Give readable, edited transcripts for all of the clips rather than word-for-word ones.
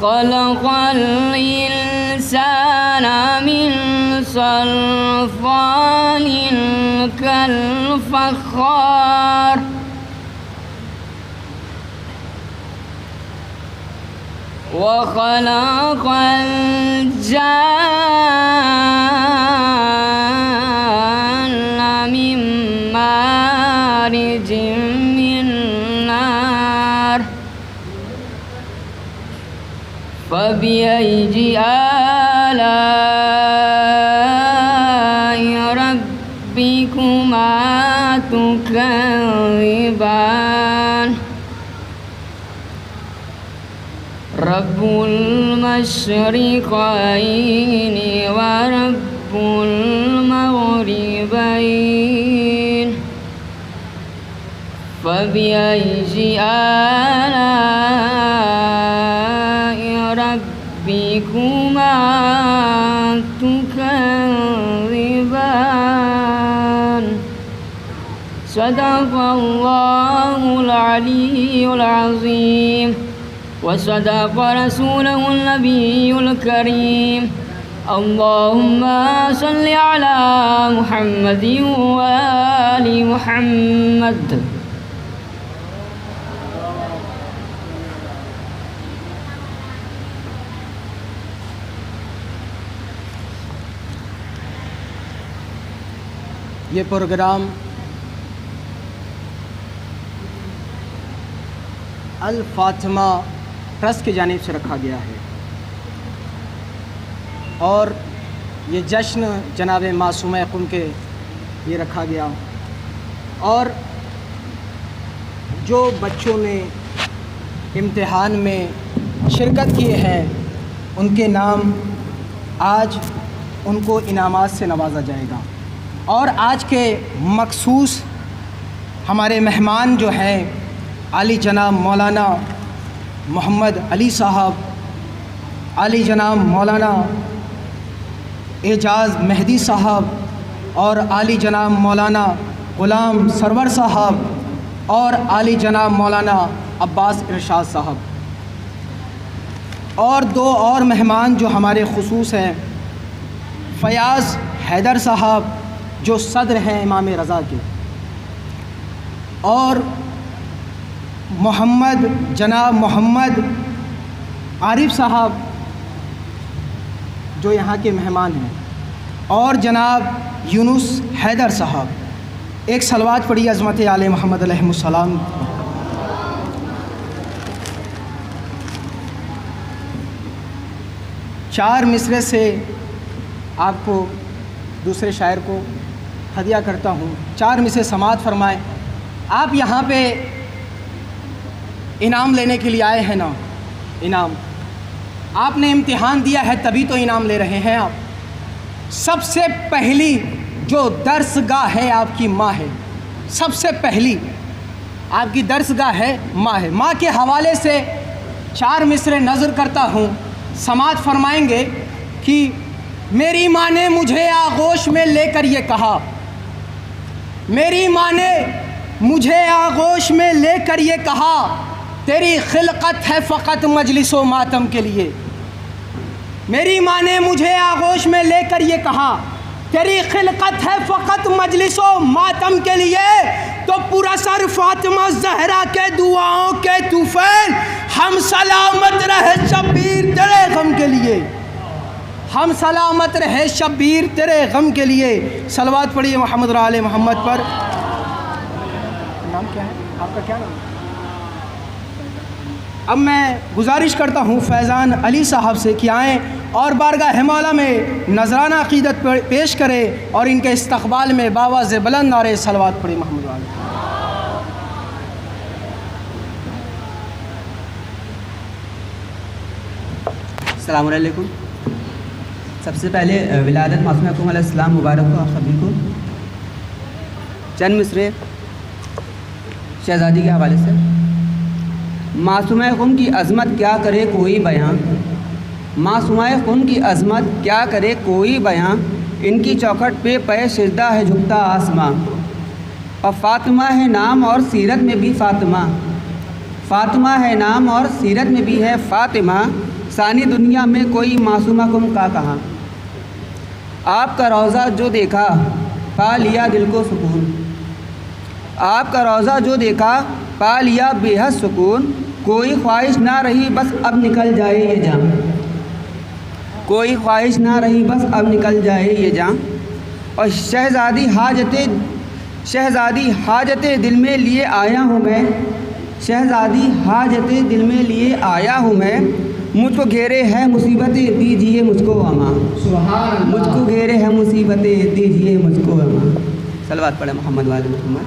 خلق الإنسان من صلصال كالفخار وخلق الجان من مارج من نار فبأي آلاء ربكما تكذبان رب المشرقين ورب المغربين فبأي آلاء ربكما تكذبان صدق الله العلي العظيم وصدق رسوله النبي الكريم اللهم صل على محمد وآل محمد. یہ پروگرام الفاطمہ ٹرسٹ کی جانب سے رکھا گیا ہے اور یہ جشن جناب معصومہ قم کے یہ رکھا گیا اور جو بچوں نے امتحان میں شرکت کیے ہیں ان کے نام آج ان کو انعامات سے نوازا جائے گا اور آج کے مخصوص ہمارے مہمان جو ہیں عالی جناب مولانا محمد علی صاحب، عالی جناب مولانا اعجاز مہدی صاحب اور عالی جناب مولانا غلام سرور صاحب اور عالی جناب مولانا عباس ارشاد صاحب اور دو اور مہمان جو ہمارے خصوص ہیں فیاض حیدر صاحب جو صدر ہیں امام رضا کے اور جناب محمد عارف صاحب جو یہاں کے مہمان ہیں اور جناب یونس حیدر صاحب. ایک صلوات پڑھی عظمت آل محمد علیہ السلام. چار مصرے سے آپ کو دوسرے شاعر کو ہدیہ کرتا ہوں. چار مصرے سماعت فرمائیں. آپ یہاں پہ انعام لینے کے لیے آئے ہیں نا؟ انعام آپ نے امتحان دیا ہے تبھی تو انعام لے رہے ہیں آپ. سب سے پہلی جو درس گاہ ہے آپ کی ماں ہے. سب سے پہلی آپ کی درس گاہ ہے ماں ہے. ماں کے حوالے سے چار مصرے نظر کرتا ہوں. سماعت فرمائیں گے کہ میری ماں نے مجھے آغوش میں لے کر یہ کہا، میری ماں نے مجھے آغوش میں لے کر یہ کہا تیری خلقت ہے فقط مجلس و ماتم کے لیے. میری ماں نے مجھے آغوش میں لے کر یہ کہا تیری خلقت ہے فقط مجلس و ماتم کے لیے. تو پورا سر فاطمہ زہرا کے دعاؤں کے طفیل ہم سلامت رہے شبیر تیرے غم کے لیے. ہم سلامت رہے شبیر تیرے غم کے لیے. صلوات پڑھیے محمد آل محمد پر. نام کیا ہے آپ کا؟ کیا نام؟ اب میں گزارش کرتا ہوں فیضان علی صاحب سے کہ آئیں اور بارگاہ مولا میں نذرانہ عقیدت پیش کرے اور ان کے استقبال میں باواز بلند نعرے صلوات پڑھی محمد علی. السلام علیکم. سب سے پہلے ولادت معصومہ قم علیہ السلام مبارک ہو آپ سبھی کو. چند مصرے شہزادی کے حوالے سے. معصومہ قم کی عظمت کیا کرے کوئی بیان، معصومہ قم کی عظمت کیا کرے کوئی بیان، ان کی چوکھٹ پہ سجدہ ہے جھکتا آسماں. اور فاطمہ ہے نام اور سیرت میں بھی فاطمہ، فاطمہ ہے نام اور سیرت میں بھی ہے فاطمہ. ثانی دنیا میں کوئی معصومہ کم کا کہاں، آپ کا روضہ جو دیکھا پا لیا دل کو سکون، آپ کا روضہ جو دیکھا پا لیا بے حد سکون، کوئی خواہش نہ رہی بس اب نکل جائے یہ جان، کوئی خواہش نہ رہی بس اب نکل جائے یہ جان، اور شہزادی حاجت دل میں لیے آیا ہوں میں، شہزادی حاجت دل میں لیے آیا ہوں میں، مجھ کو گھیرے ہے مصیبتیں دیجیے مجھ کو امان، مجھ کو گھیرے ہے مصیبتیں دیجیے مجھ کو امان۔ صلوات پڑھیں محمد وآل محمد۔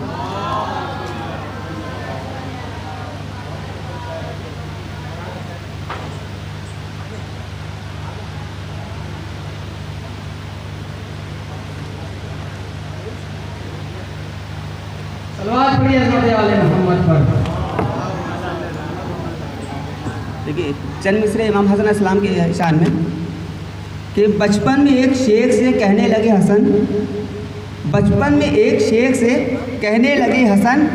صلوات پڑھیے حضرت والے محمد پر۔ دیکھیے چند مصرے امام حسن علیہ السلام کے شان میں کہ بچپن میں ایک شیخ سے کہنے لگے حسن، بچپن میں ایک شیخ سے کہنے لگے حسن،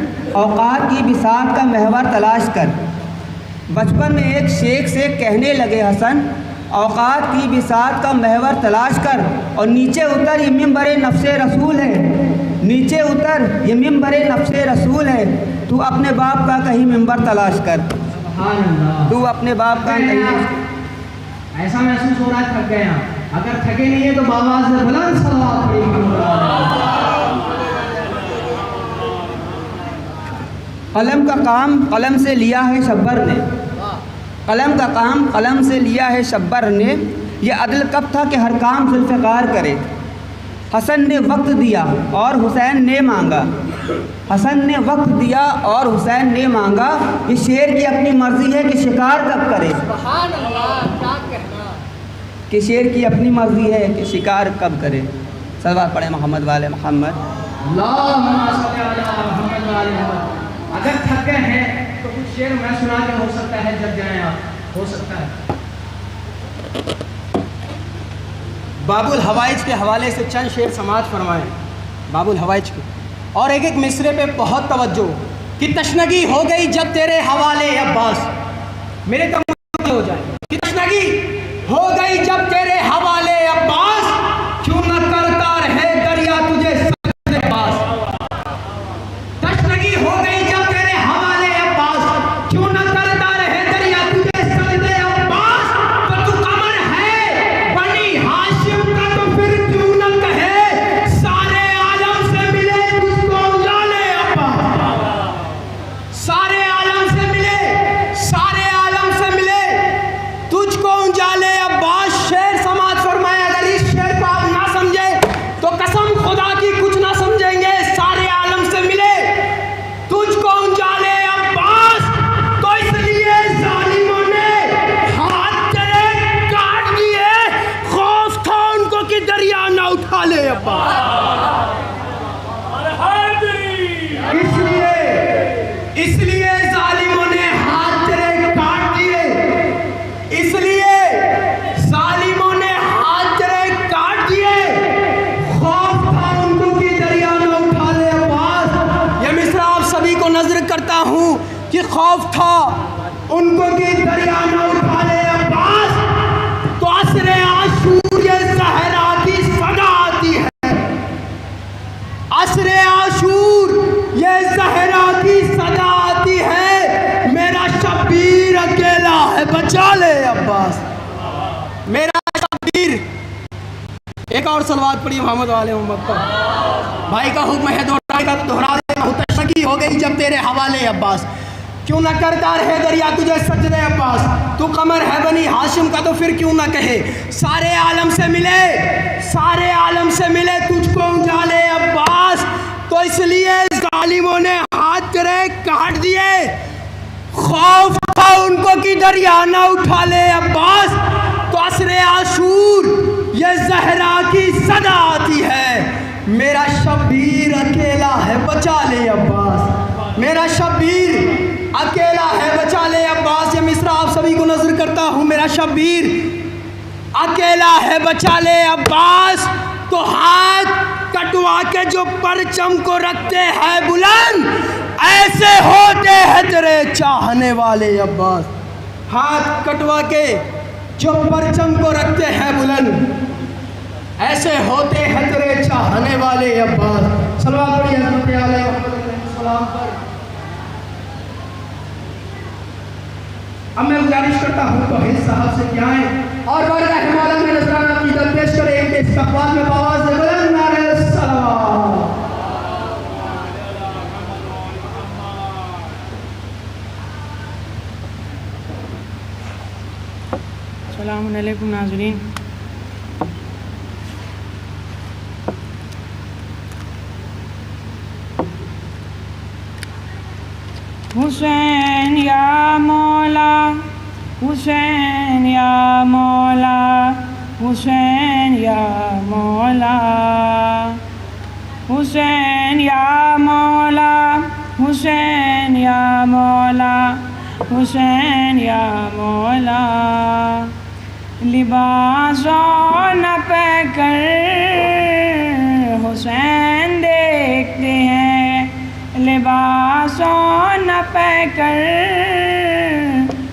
اوقات کی بساط کا محور تلاش کر، بچپن میں ایک شیخ سے کہنے لگے حسن، اوقات کی بساط کا محور تلاش کر، اور نیچے اتر یہ منبر نفس رسول ہے، نیچے اتر یہ منبر نفس رسول ہے، تو اپنے باپ کا کہیں منبر تلاش کر، تو اپنے باپ کا کہیں۔ ایسا محسوس ہو رہا ہے تھک گئے ہیں، اگر تھکے نہیں ہیں تو بآواز سے بلند صلوات پڑھیے محمد۔ قلم کا کام قلم سے لیا ہے شبر نے، قلم کا کام قلم سے لیا ہے شبر نے، یہ عدل کب تھا کہ ہر کام ذوالفقار کرے، حسن نے وقت دیا اور حسین نے مانگا، حسن نے وقت دیا اور حسین نے مانگا، یہ شیر کی اپنی مرضی ہے کہ شکار کب کرے، سبحان اللہ، کیا کہنا، کہ شیر کی اپنی مرضی ہے کہ شکار کب کرے۔ صلوات پڑھیں محمد والے محمد۔ اللہم صلی علی محمد وآل محمد۔ اگر تھک گئے ہیں تو کچھ شعر میں سنا کے ہو سکتا ہے جب جائیں آپ، ہو سکتا ہے۔ باب الحوائج کے حوالے سے چند شعر سماعت فرمائیں، باب الحوائج کے، اور ایک ایک مصرے پہ بہت توجہ کہ تشنگی ہو گئی جب تیرے حوالے عباس، میرے کم ہو جائے، کہ تشنگی ہو گئی جب تیرے حوالے عباس، کیوں نہ کرتا رہے دریا تجھے سجدے عباس، تشنگی ہو گئی جب تیرے حوالے عباس، کیوں نہ کرتا رہے دریا تجھے سجدے عباس، تو تو قمر ہے بنی ہاشم کا تو پھر کیوں نہ کہے سارے عالم سے ملے تجھ کو اجالے عباس، سارے عالم سے ملے، سارے عالم سے ملے تجھ کو اجالے عباس۔ شعر سماعت فرمائے، اگر اس شعر کو آپ نہ سمجھے تو قسم خدا کی کچھ نہ سمجھیں گے، سارے عالم سے ملے تجھ کو اجالے عباس، تو اس لیے ظالموں نے ہاتھ تیرے کاٹ دیے، خوف تھا ان کو کہ دریا نہ اٹھا لے عباس، اس لیے ظالموں نے ہاتھ تیرے کاٹ دیے، اس لیے ظالموں نے ہاتھ تیرے کاٹ دیے، خوف تھا ان کو کہ دریا نہ اٹھا لے عباس۔ یہ مصرع آپ سبھی کو نظر کرتا ہوں کہ خوف تھا ان کو کہ دریا نہ اٹھا لے عباس، تو عصر عاشور یہ زہرا کی صدا آتی ہے، عصر عاشور یہ زہرا کی صدا آتی ہے، میرا شبیر اکیلا ہے بچا لے عباس، میرا شبیر۔ ایک اور صلوات پڑھی محمد والے محمد پر۔ بھائی کا حکم ہے دہرانے کا تو دہرا دے، تشنگی ہو گئی جب تیرے حوالے عباس، کیوں نہ کرتا رہے دریا تجھے سجدے عباس، تو قمر ہے بنی ہاشم کا تو پھر کیوں نہ کہے سارے عالم سے ملے، سارے عالم سے ملے تجھ کو اجالے عباس، تو اس لیے ظالموں نے ہاتھ تیرے کاٹ دیے، خوف تھا ان کو کہ دریا نہ اٹھا لے عباس، تو عصر عاشور یہ زہرا کی صدا آتی ہے، میرا شبیر اکیلا ہے بچا لے عباس، میرا شبیر اکیلا ہے بچا لے عباس۔ یہ مصرع آپ سبھی کو نظر کرتا ہوں، میرا شبیر اکیلا ہے بچا لے عباس، تو ہاتھ کٹوا کے جو پرچم کو رکھتے ہیں بلند، ایسے ہوتے ہیں تیرے چاہنے والے عباس، ہاتھ کٹوا کے جو پرچم کو رکھتے ہیں بلند، ایسے ہوتے ہیں تیرے چاہنے والے عباس۔ صلوات پڑھیے حضرت اعلی محمد علیہ السلام پر۔ اب میں گزارش کرتا ہوں تو حصہ صاحب سے کیا ہے اور بارگاہ مولا میں نذرانہ عقیدت پیش کریں ان کے استقبال میں بآواز بلند نعرہ الصلوات۔ السلام علیکم ناظرین۔ حسین یا مولا، حسین یا مولا، حسین یا مولا، حسین یا مولا، حسین یا مولا، حسین یا مولا۔ لباس نہ پہ کر حسین دیکھتے ہیں، لباس نہ پہ کر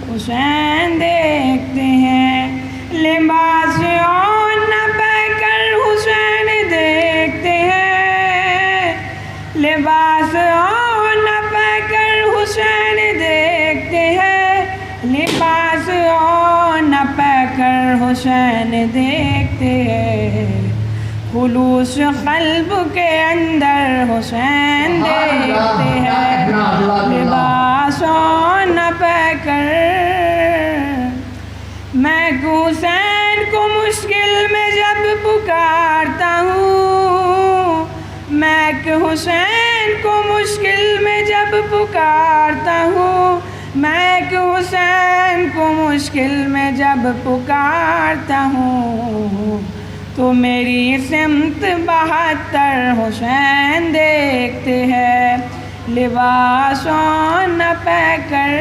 حسین دیکھتے ہیں، لباس نہ پہ کر حسین دیکھتے ہیں، لباس نہ پہ کر حسین دیکھتے ہیں، لباس نہ پہ کر حسین دیکھتے ہیں، خلوص قلب کے اندر حسین دیکھتے ہیں، لباس نہ پہ کر۔ میں حسین کو مشکل میں جب پکارتا ہوں، میں حسین کو مشکل میں جب پکارتا ہوں، میں حسین کو مشکل میں جب پکارتا ہوں، تو میری سمت 72 حسین دیکھتے ہیں، لباس نہ پہ کر۔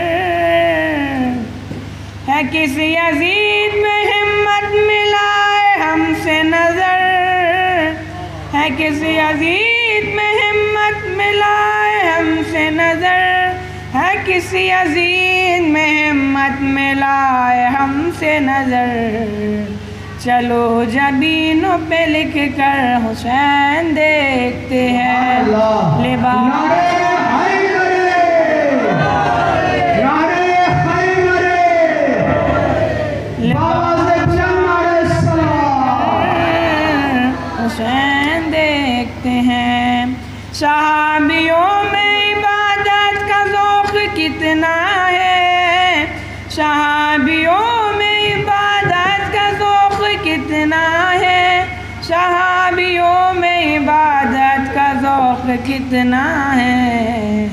ہے کسی عزیز میں ہمت ملائے ہم سے نظر، ہے کسی عزیز میں ہمت ملائے ہم سے نظر، ہے کسی عزیز میں ہمت ملائے ہم سے نظر، چلو جبینوں پہ لکھ کر حسین دیکھتے ہیں، لباس حسین دیکھتے ہیں۔ صحابیوں میں عبادت کا ذوق کتنا ہے، صحابیوں میں عبادت کا ذوق کتنا ہے، صحابیوں میں عبادت کا ذوق کتنا ہے،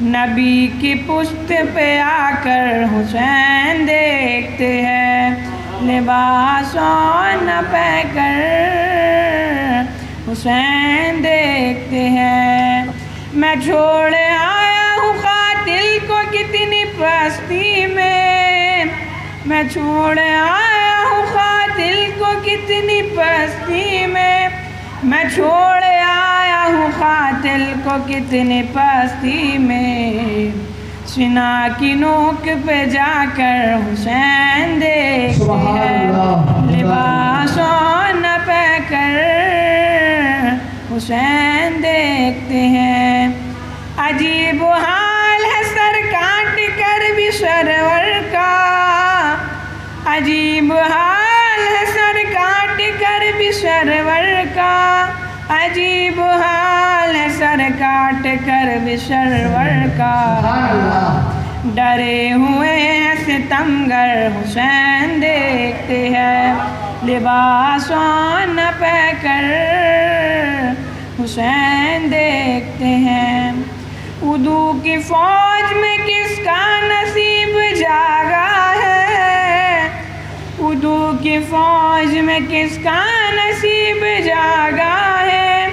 نبی کی پشت پہ آ کر حسین دیکھتے ہیں، لباس نہ پہ کر حسین دیکھتے ہیں۔ میں چھوڑ آیا ہوں قاتل کو کتنی پستی میں، میں چھوڑ آیا ہوں قاتل کو کتنی پستی میں، میں چھوڑ آیا ہوں قاتل کو کتنی پستی میں، سنا کی نوک پہ جا کر حسین دیکھتے ہیں، لباس نہ پہ کر حسین دیکھتے ہیں۔ عجیب حال ہے سر کاٹ کر بھی سرور کا، عجیب حال ہے سر کاٹ کر بھی سرور کا، عجیب حال ہے سر کاٹ کر بھی سرور کا، ڈرے ہوئے ہیں ستمگر حسین دیکھتے ہیں، لباس نہ پہ کر حسین دیکھتے ہیں۔ عدو کی فوج میں کس کا نصیب جاگا ہے، عدو کی فوج میں کس کا نصیب جاگا ہے،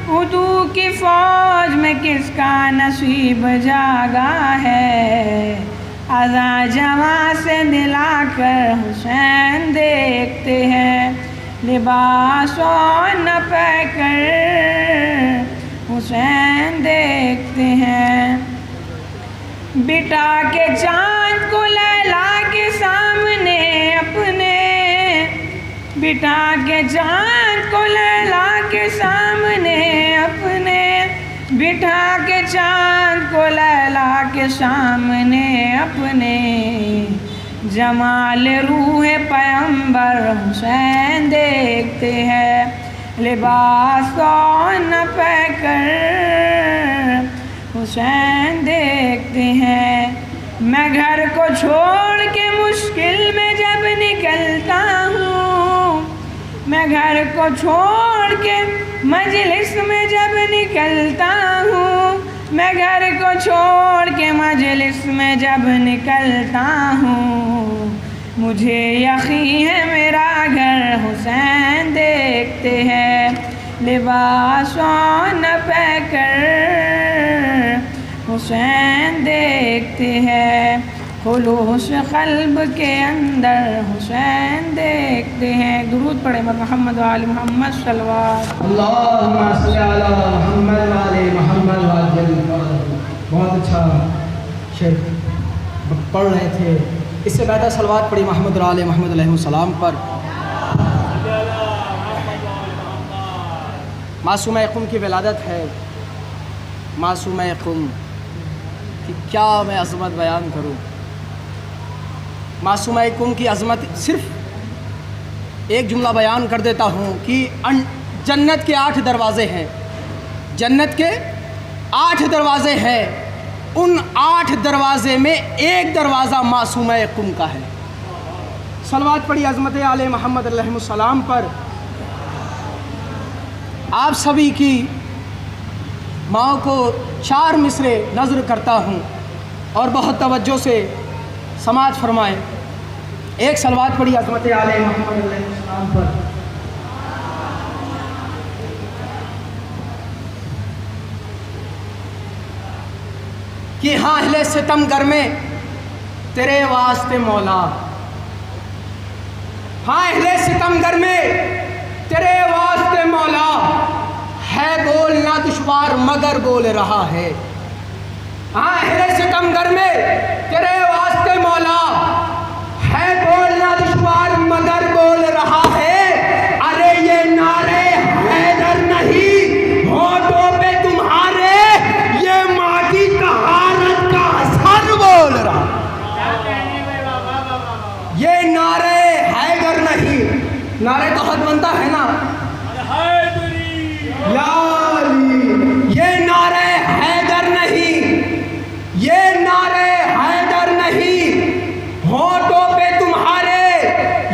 عدو کی فوج میں کس کا نصیب جاگا ہے، اذاں جواں سے دلا کر حسین دیکھتے ہیں، لباس نہ پہ کر حسین دیکھتے ہیں۔ بٹا کے چاند کو لیلا کے سامنے اپنے، بٹھا کے چاند کو لیلا کے سامنے اپنے، بٹھا کے چاند کو لیلا کے سامنے اپنے، جمال روح پیغمبر حسین دیکھتے ہیں، لباس نہ پہ کر حسین دیکھتے ہیں۔ میں گھر کو چھوڑ کے مشکل میں جب نکلتا ہوں، میں گھر کو چھوڑ کے مجلس میں جب نکلتا ہوں، میں گھر کو چھوڑ کے مجلس میں جب نکلتا ہوں، مجھے یقین ہے میرا گھر حسین دیکھتے ہیں، لباسوں نہ پہ کر حسین دیکھتے ہیں، خلوص قلب کے اندر حسین دیکھتے ہیں۔ درود پڑھیں محمد و آل محمد صلوات۔ اللہم صلی علی محمد و آل محمد وعجل فرجہ۔ بہت اچھا شعر پڑھ رہے تھے، اس سے بہتر صلوات پڑھی محمد و آل محمد علیہ السلام پر۔ معصومہ قم کی ولادت ہے، معصومہ قم کہ کیا میں عظمت بیان کروں۔ معصومہ قم کی عظمت صرف ایک جملہ بیان کر دیتا ہوں کہ جنت کے 8 دروازے ہیں، جنت کے 8 دروازے ہیں، ان 8 دروازے میں ایک دروازہ معصومہ قم کا ہے۔ صلوات پڑھی عظمت آل محمد علیہ السلام پر۔ آپ سبھی کی ماں کو 4 مصرے نظر کرتا ہوں اور بہت توجہ سے سماعت فرمائیں۔ ایک صلوات پڑھی عظمت آل محمد علیہ السلام پر۔ کہ ہاں اہل ستم گر میں تیرے واسطے مولا، ہاں اہل ستم گر میں تیرے واسطے مولا، ہے بولنا دشوار مگر بول رہا ہے۔ ہاں اہل ستم گر میں تیرے واسطے مولا، ہے بولنا دشوار مگر بول رہا ہے۔ ارے یہ نعرے حیدر نہیں ہونٹوں پہ تمہارے، یہ ماں کی طہارت کا اثر بول رہا۔ یہ نعرے حیدر نہیں، نعرے تو حد بنتا ہے نا، یا علی، یہ نعرے حیدر نہیں، یہ نعرے حیدر نہیں، ہونٹوں پہ تمہارے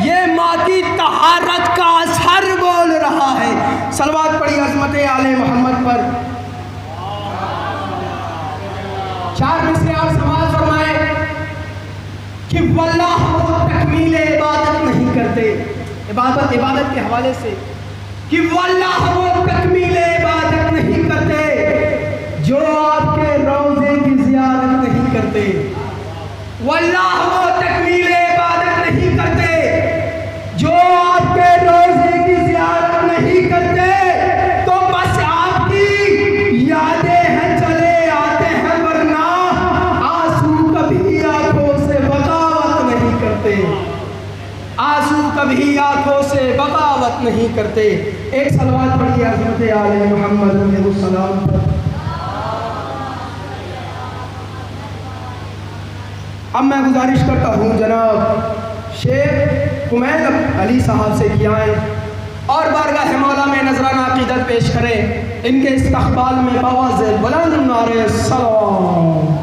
یہ ماں کی طہارت کا اثر بول رہا ہے۔ صلوات پڑھی عظمت آل محمد پر۔ 4 مصرے آپ سماعت فرمائے کہ واللہ وہ تکمیل عبادت نہیں کرتے، عبادت کے حوالے سے کہ واللہ وہ تکمیل عبادت نہیں کرتے جو آپ کے روضے کی زیارت نہیں کرتے، واللہ وہ تکمیل عبادت نہیں کرتے جو آپ کے روضے کی زیارت نہیں کرتے، تو بس آپ کی یادیں ہیں چلے آتے ہیں، ورنہ آنسو کبھی آنکھوں سے بغاوت نہیں کرتے، آنسو کبھی آنکھوں سے بغاوت نہیں کرتے۔ ایک صلوات پڑھی عظمت آل محمد علیہ السلام پر۔ اب میں گزارش کرتا ہوں جناب شیخ کمیل علی صاحب سے کہ آئیں اور بارگاہ مولا میں نذرانہ عقیدت پیش کریں۔ ان کے استقبال میں بآواز بلند نعرہ سلام۔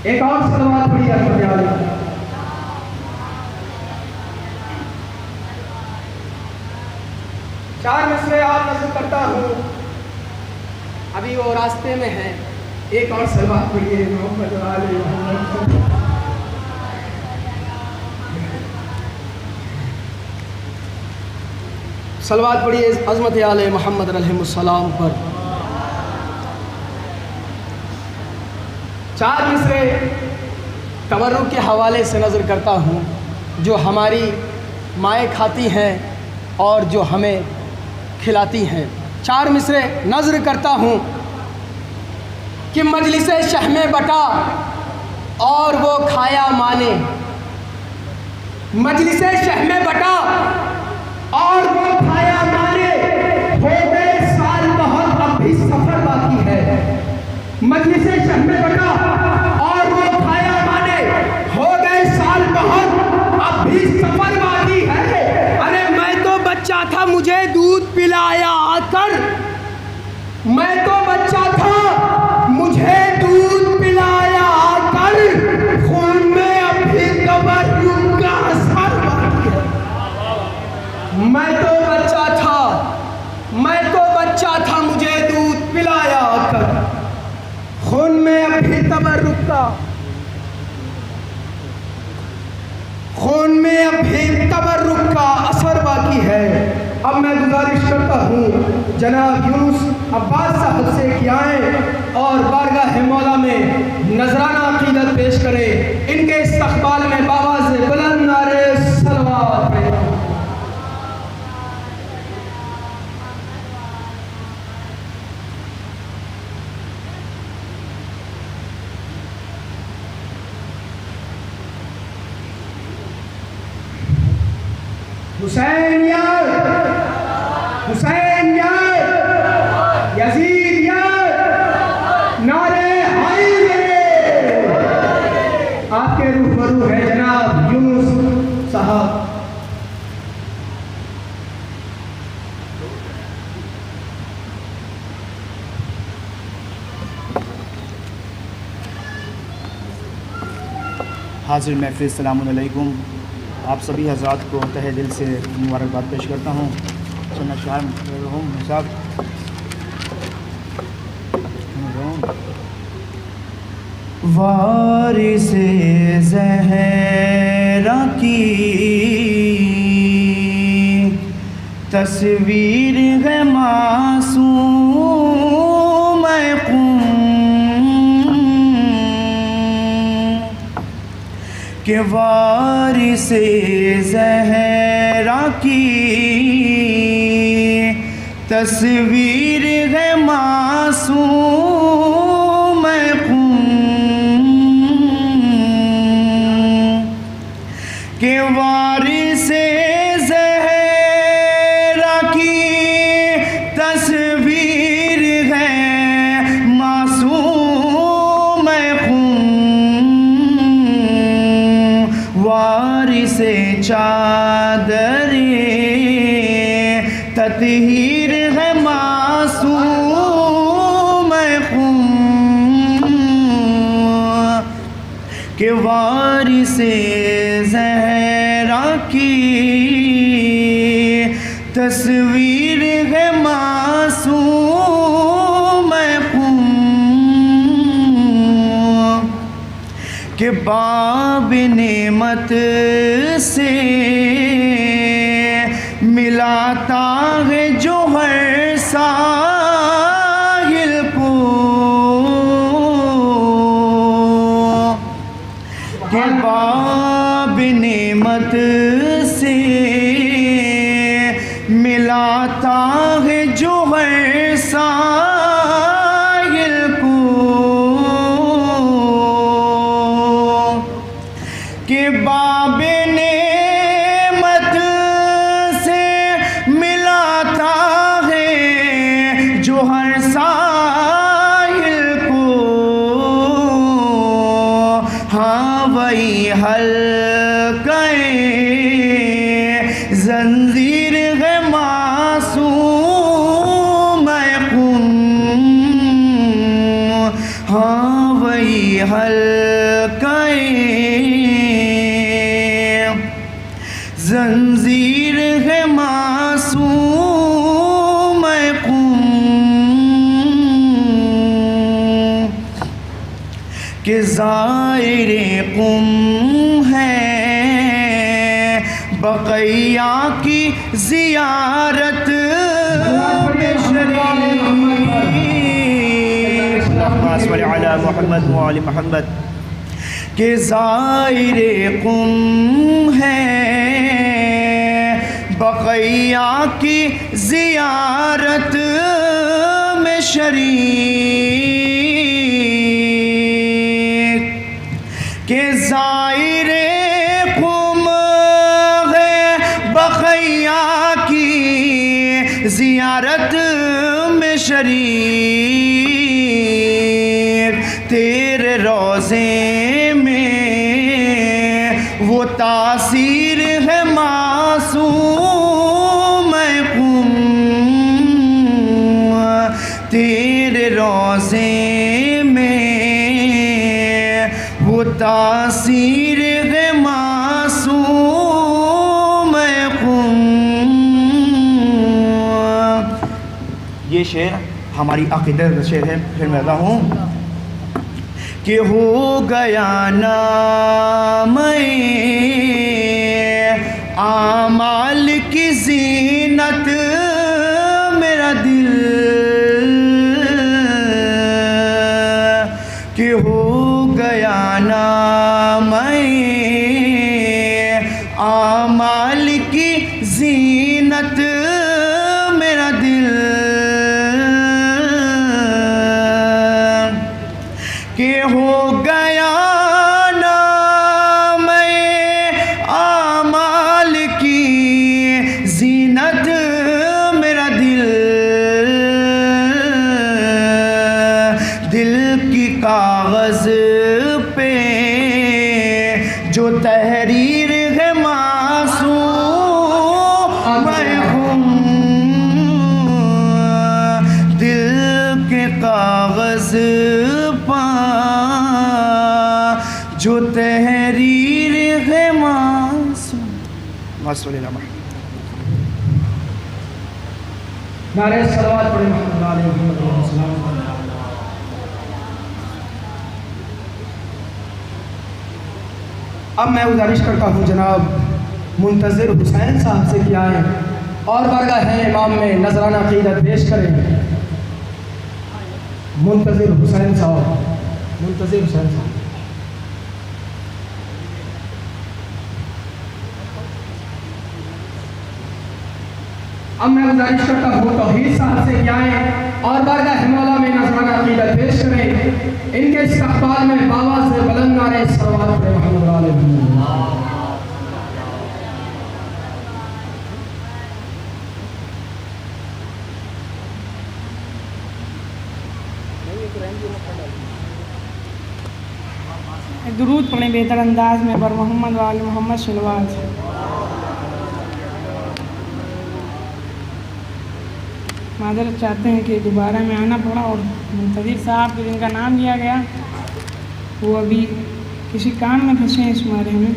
ایک اور صلوات پڑھی عظمت آل۔ 4 مصرے آپ نظر کرتا ہوں، ابھی وہ راستے میں ہیں۔ ایک اور صلوات پڑھیے محمد آل محمد۔ صلوات پڑھیے عظمت آل محمد علیہ السلام پر۔ 4 مصرے تورک کے حوالے سے نظر کرتا ہوں، جو ہماری مائیں کھاتی ہیں اور جو ہمیں کھلاتی ہیں۔ 4 مصرے نظر کرتا ہوں کہ مجلس شہ میں بٹا اور وہ کھایا مانے، مجلس شہ میں بٹا اور وہ کھایا مانے، ہو گئے سال بہت اب بھی سفر باقی ہے، مجلس شہ میں بٹا اور وہ کھایا مانے، ہو گئے سال بہت اب بھی سفر باقی ہے۔ ارے میں تو بچہ تھا مجھے دودھ پلایا کر، میں تو بچہ تھا مجھے دودھ پلایا کر، خون میں ابھی تبرک کا اثر باقی ہے۔ میں تو بچہ تھا مجھے دودھ پلایا کر، خون میں ابھی تبرک کا اثر باقی ہے۔ اب میں گزارش کرتا ہوں جناب یونس عباس صاحب سے کہ آئیں اور بارگاہ مولا میں نذرانہ عقیدت پیش کریں۔ ان کے استقبال میں بآواز بلند نعرے صلوات پڑھیں۔ حسین یار، حسین یار، یزید یار، نعرے حیدر۔ آپ کے روبرو ہے جناب یونس صاحب۔ حاضر محفل السلام علیکم، آپ سبھی حضرات کو تہہ دل سے مبارکباد پیش کرتا ہوں۔ سننا شاعر صاحب وارث زہرا کی تصویر ہے معصوم قم کہ وارث زہرا کی تصویر ہے معصوم قم کہ وارث زہرا کی تصویر ہے معصوم قم وارث چادر تطہیر ہے معصوم قم کہ وارث زہرا کی تصویر ہے معصوم قم کہ باب نعمت سے ملاتا ہے جو ہر ساحل کو کہ باب نعمت سے ملاتا ہے جو ہر ساحل کو کہ باب نعمت سے ملاتا ہے جو ہر ساحل کو ہاں وہی حلقہ زنجیر ہے معصوم قم ہاں وہی حلقہ زنجیر ہے معصوم قم کہ زائر قم ہے بقیہ کی زیارت میں شریک اللہم صل علی محمد وعلی محمد کہ زائر قم ہے بقیہ کی زیارت میں شریک زائر قم بقیہ کی زیارت میں شریک، تیرے روضے میں وہ تاثیر ہے معصوم قم، تیرے روضے میں وہ تاثیر ہے معصوم قم۔ یہ شعر ہماری عقیدہ کا شعر ہے، پھر میں رہا ہوں کہ ہو گیا نام اعمال کی زینت میرا دل، کہ ہو گیا نام اعمال کی زینت میرا دل، کہ ہو گیا نام اعمال کی زینت میرا دل، دل کی کاغذ پہ جو تحریر ہے معصوم قم، دل کے کاغذ پہ جو تحریر ہے معصوم۔ نعرہ صلوات پڑھیں محمد علیہ وسلم۔ اب میں گزارش کرتا ہوں جناب منتظر حسین صاحب سے کہ آئیں اور بارگاہ امام میں نذرانہ عقیدت پیش کریں۔ منتظر حسین صاحب، منتظر حسین صاحب۔ اب میں گزارش کرتا ہوں توحید صاحب سے کہ آئیں اور بارگاہ مولا میں نذرانہ عقیدت پیش کریں۔ ان کے استقبال میں بابا سے بلند نعرہ صلوات پڑھیں محمد علیہ وسلم۔ درود پڑھیں بہتر انداز میں بر محمد و آل محمد صلوات۔ معذرت چاہتے ہیں کہ دوبارہ میں آنا پڑا، اور منتظر صاحب کو جن کا نام لیا گیا وہ ابھی کسی کام میں پھنسے ہیں اس بارے میں۔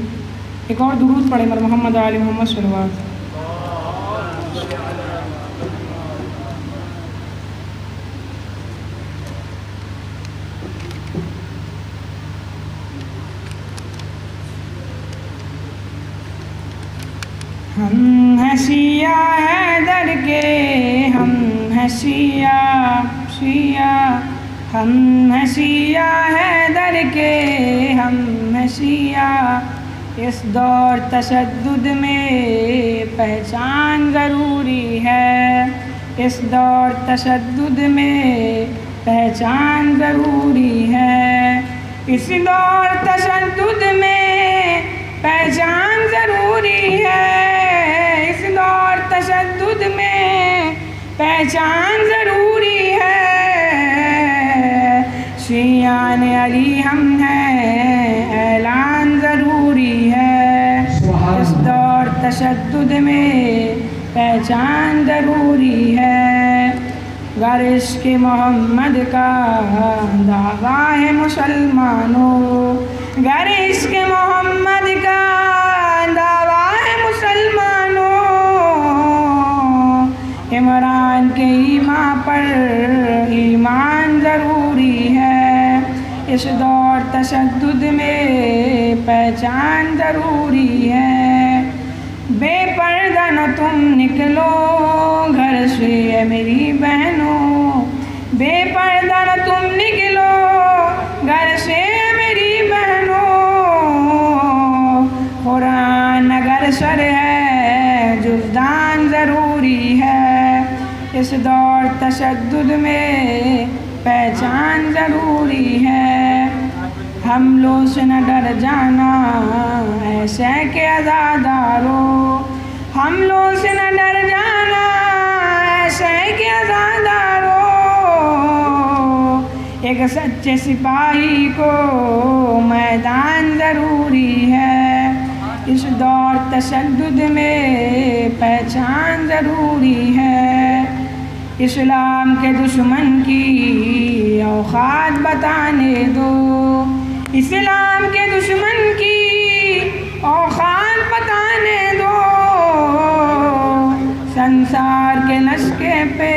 ایک اور درود پڑھیں بر محمد و آل محمد صلوات۔ ہم ہیں سیاہ حیدر کے، ہم ہیں سیاہ سیاہ، ہم ہیں سیاہ حیدر کے، ہم ہیں سیاہ۔ اس دور تشدد میں پہچان ضروری ہے، اس دور تشدد میں پہچان ضروری ہے، اس دور تشدد میں پہچان ضروری ہے، اس دور تشدد میں پہچان ضروری ہے۔ شیعان علی ہم ہیں، اعلان ضروری ہے، اس دور تشدد میں پہچان ضروری ہے۔ گر عشق محمد کا دعویٰ ہے مسلمانوں، گر عشق محمد کا دعویٰ ہے مسلمانوں، عمران کے ایمان پر ایمان ضروری ہے، اس دور تشدد میں پہچان ضروری ہے۔ بے پردہ نہ تم نکلو گھر سے اے میری بہنوں، بے پردہ نہ تم نکلو گھر سے اے میری بہنوں، قرآن اگر سر ہے جزدان ضروری ہے، اس دور تشدد میں پہچان ضروری ہے۔ حملوں سے نہ ڈر جانا ایسے کہ عزادارو، حملوں سے نہ ڈر جانا ایسے کہ عزادارو، ایک سچے سپاہی کو میدان ضروری ہے، اس دور تشدد میں پہچان ضروری ہے، اسلام کے دشمن کی اوقات بتانے دو، اسلام کے دشمن کی اوقات بتانے دو، سنسار کے نسخے پہ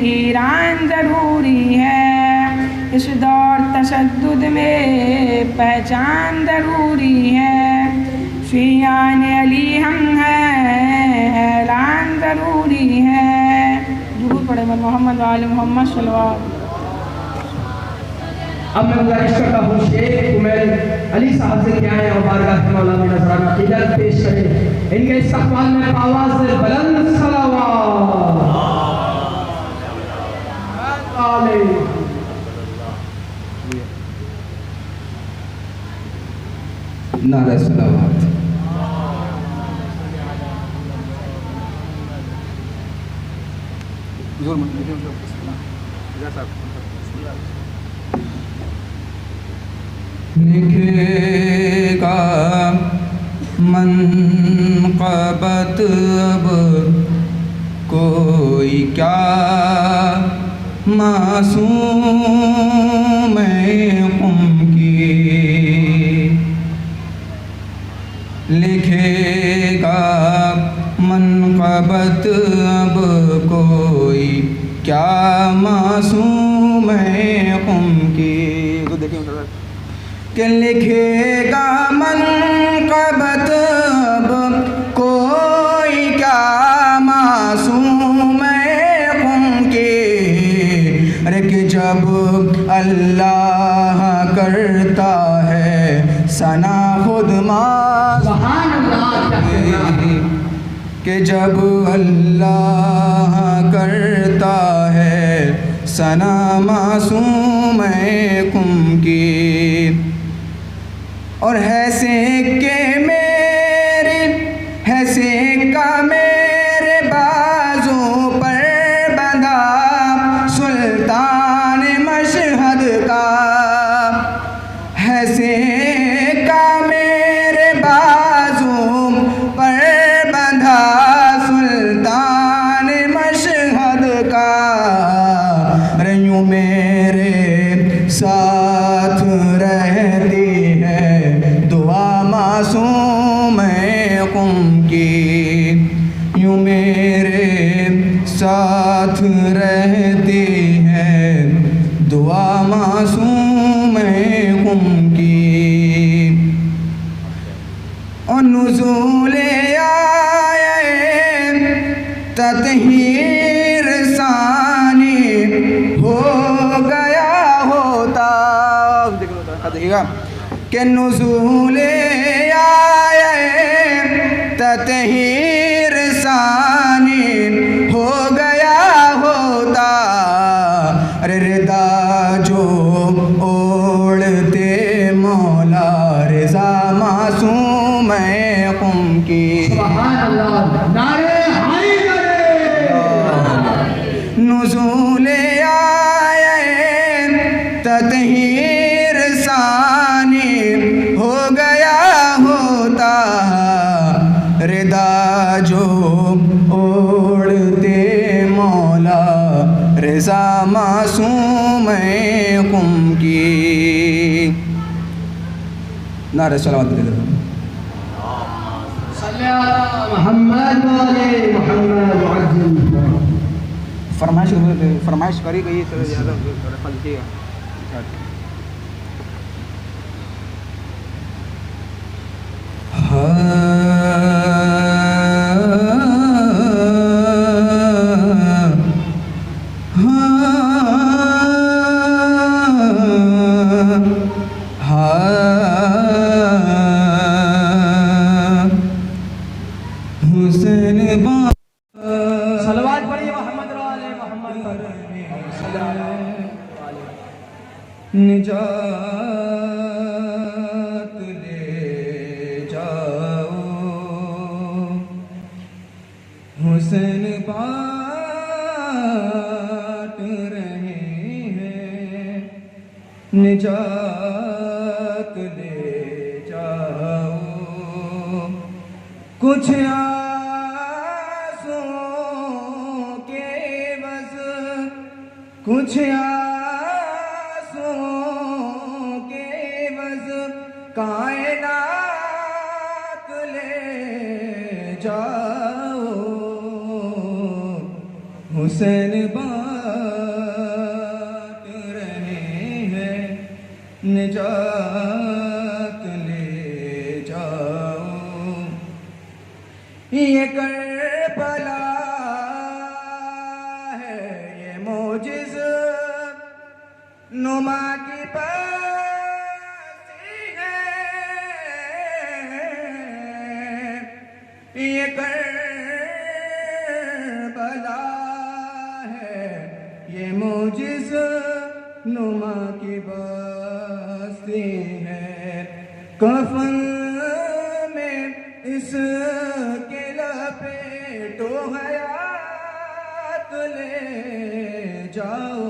ایران ضروری ہے، اس دور تشدد میں پہچان ضروری ہے، شیعان علی ہم ہیں اعلان ضروری ہے، درود پڑھے محمد و آل محمد صلی اللہ علیہ وسلم۔ اب میں گزارش کرتا ہوں شیخ کمیل علی صاحب سے کیا ہے اور بارگاہ مولا میں نذرانہ عقیدت پیش کریں، ان کے استقبال میں آواز بلند صلوات نعرہ صلوات۔ لکھے گا منقبت اب کوئی کیا معصوم قم کی، لکھے گا منقبت اب کوئی کیا معصوم قم کی، کہ لکھے گا منقبت اب کوئی کیا معصوم قم کی، ارے کہ جب اللہ کرتا ہے ثنا خود کہ جب اللہ کرتا ہے ثنا معصوم قم کی، اور حیثیت کے میرے حیثیت کا میرے بازو پر بندھا سلطان مشہد کا، حیثیت کا میرے بازو پر بندھا سلطان مشہد کا، ریوں میرے ساتھ رہتی ہے دعا معصوم قم کی، یوں میرے ساتھ رہتی ہے دعا معصوم قم کی، اور نزول آئے تطہیر ثانی ہو گیا ہوتا، دیکھیے گا کہ نزول آئے تطہیر ثانی ہو گیا ہوتا، ارے ردا جو اوڑھتے مولا رضا معصوم قم کی، سبحان اللہ، نعرے نزول آئے تطہیر ثانی ہو گیا ہوتا، ردا جو اوڑھتے مولا رضا معصوم قم کی، نعرہ صلوات دے دو۔ صلی اللہ محمد و آل محمد وعجل فرمائش کری گئی ہے، زیادہ خلقی ہے۔ صلوات پڑھیے محمد و آل محمد پر۔ نجات حسین بانٹ رہے ہیں نجات لے جاؤ کچھ آنسوں کے بس کچھ آنسوں کے بس کائنات لے جاؤ حسین بانٹ رہے ہیں نجات لے جاؤ یہ کربلا ہے یہ معجز نما کی بستی ہے یہ کربلا ہے یہ معجز نما کی بستی ہے کفن میں اس کے لپیٹو حیات لے جاؤ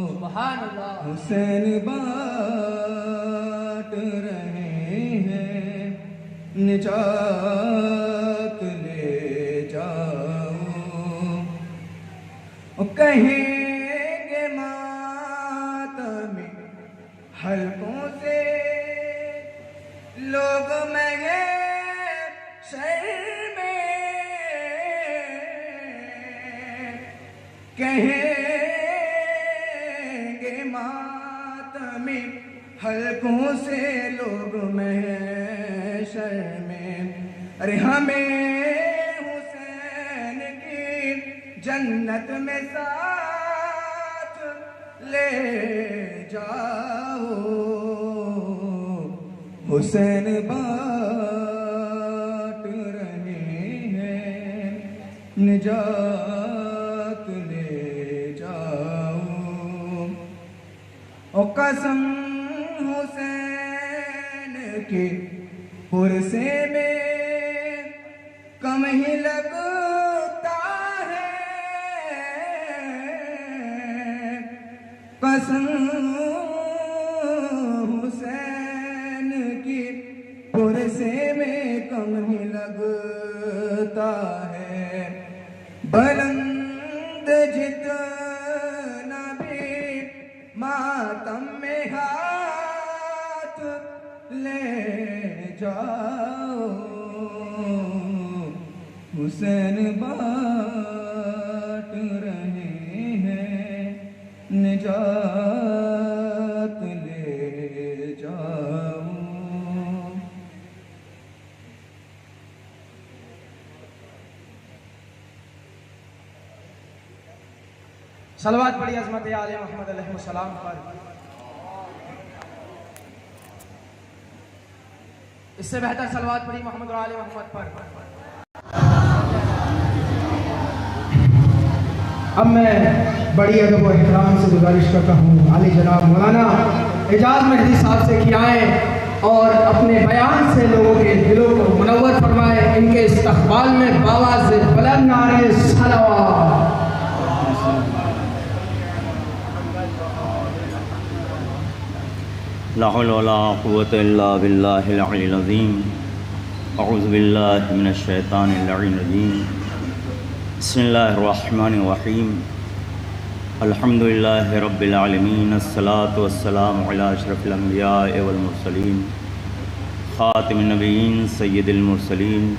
سبحان اللہ حسین بانٹ رہے ہیں نجات لے جاؤ کہیں گے ماتمی حلقوں سے لوگ مہے شر میں کہیں گے ماتمی حلقوں سے لوگ محشر میں ارے ہمیں حسین کی جنت میں ساتھ لے جاؤ حسین بانٹ رہے ہیں نجات لے جاؤ او قسم حسین کی پرسے میں کم ہی لگتا ہے قسم حسین کی پرسے میں کم ہی لگتا ہے بلند جتنا بھی ماتم میں ہاتھ لے جاؤ حسین بانٹ رہے ہیں نجات لے جاؤ صلوات پڑھی عظمت آل محمد علیہ السلام پر اس سے بہتر صلوات پڑھی محمد اور آل محمد پر اب میں بڑی ادب و احترام سے گزارش کرتا ہوں عالی جناب مولانا اعجاز مہدی صاحب سے کہ آئیں اور اپنے بیان سے لوگوں کے دلوں کو منور فرمائیں ان کے استقبال میں باواز بلند نعرے صلوات لا حول ولا قوة إلا بالله العلي العظيم أعوذ بالله من الشيطان اللعين الرجيم بسم الله الرحمن الرحيم الحمد لله رب العالمين الصلاة والسلام على أشرف الأنبياء والمرسلين خاتم النبيين سيد المرسلين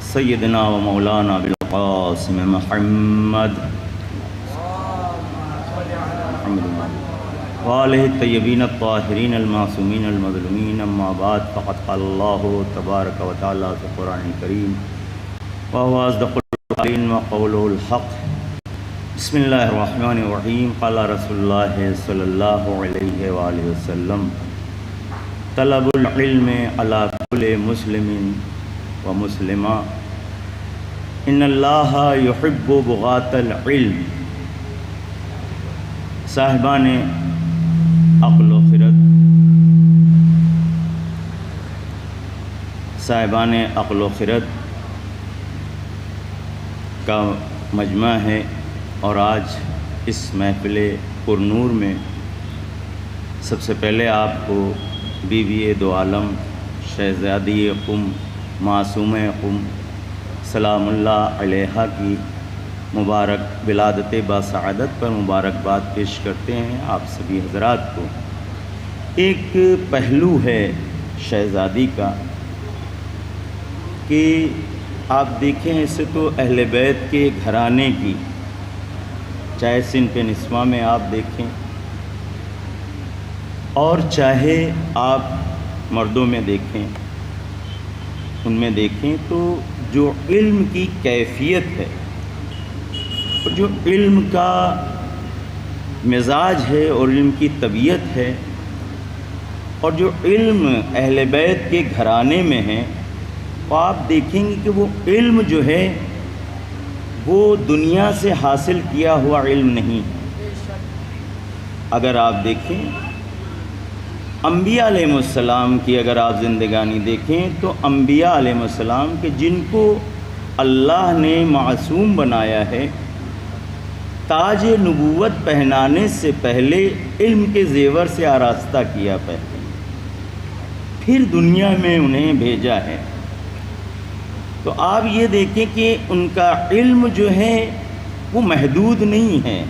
سيدنا ومولانا بالقاسم محمد وآلہ الطیبین الطاہرین المعصومین المظلومین اما بعد فقد قال اللہ تبارک و تعالی فی القرآن الکریم وهو اصدق القائلین وقوله الحق بسم اللہ الرحمن الرحیم قال رسول اللہ صلی اللہ علیہ وآلہ وسلم طلب العلم علی کل مسلم و مسلمہ ان اللہ یحب بغاة العلم صاحبان عقل و خرد صاحبان عقل و خرد کا مجمع ہے اور آج اس محفل پرنور میں سب سے پہلے آپ کو بیوی دو عالم شہزادی قم معصومہ قم سلام اللہ علیہا کی مبارک ولادت باسعادت پر مبارکباد پیش کرتے ہیں آپ سبھی حضرات کو۔ ایک پہلو ہے شہزادی کا کہ آپ دیکھیں اسے تو اہل بیت کے گھرانے کی، چاہے صنف نسواں میں آپ دیکھیں اور چاہے آپ مردوں میں دیکھیں، ان میں دیکھیں تو جو علم کی کیفیت ہے اور جو علم کا مزاج ہے اور علم کی طبیعت ہے اور جو علم اہل بیت کے گھرانے میں ہے، تو آپ دیکھیں گے کہ وہ علم جو ہے وہ دنیا سے حاصل کیا ہوا علم نہیں۔ اگر آپ دیکھیں انبیاء علیہ السلام کی اگر آپ زندگانی دیکھیں تو انبیاء علیہ السلام کے جن کو اللہ نے معصوم بنایا ہے، تاج نبوت پہنانے سے پہلے علم کے زیور سے آراستہ کیا پہلے، پھر دنیا میں انہیں بھیجا ہے۔ تو آپ یہ دیکھیں کہ ان کا علم جو ہے وہ محدود نہیں ہے،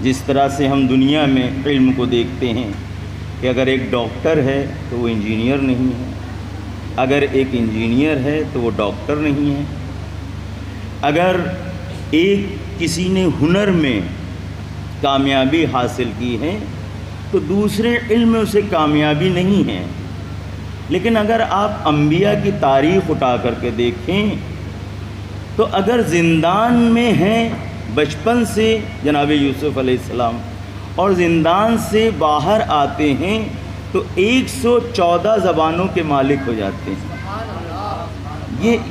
جس طرح سے ہم دنیا میں علم کو دیکھتے ہیں کہ اگر ایک ڈاکٹر ہے تو وہ انجینئر نہیں ہے، اگر ایک انجینئر ہے تو وہ ڈاکٹر نہیں ہے، اگر ایک کسی نے ہنر میں کامیابی حاصل کی ہے تو دوسرے علم میں اسے کامیابی نہیں ہے۔ لیکن اگر آپ انبیاء کی تاریخ اٹھا کر کے دیکھیں تو اگر زندان میں ہیں بچپن سے جناب یوسف علیہ السلام اور زندان سے باہر آتے ہیں تو 114 زبانوں کے مالک ہو جاتے ہیں۔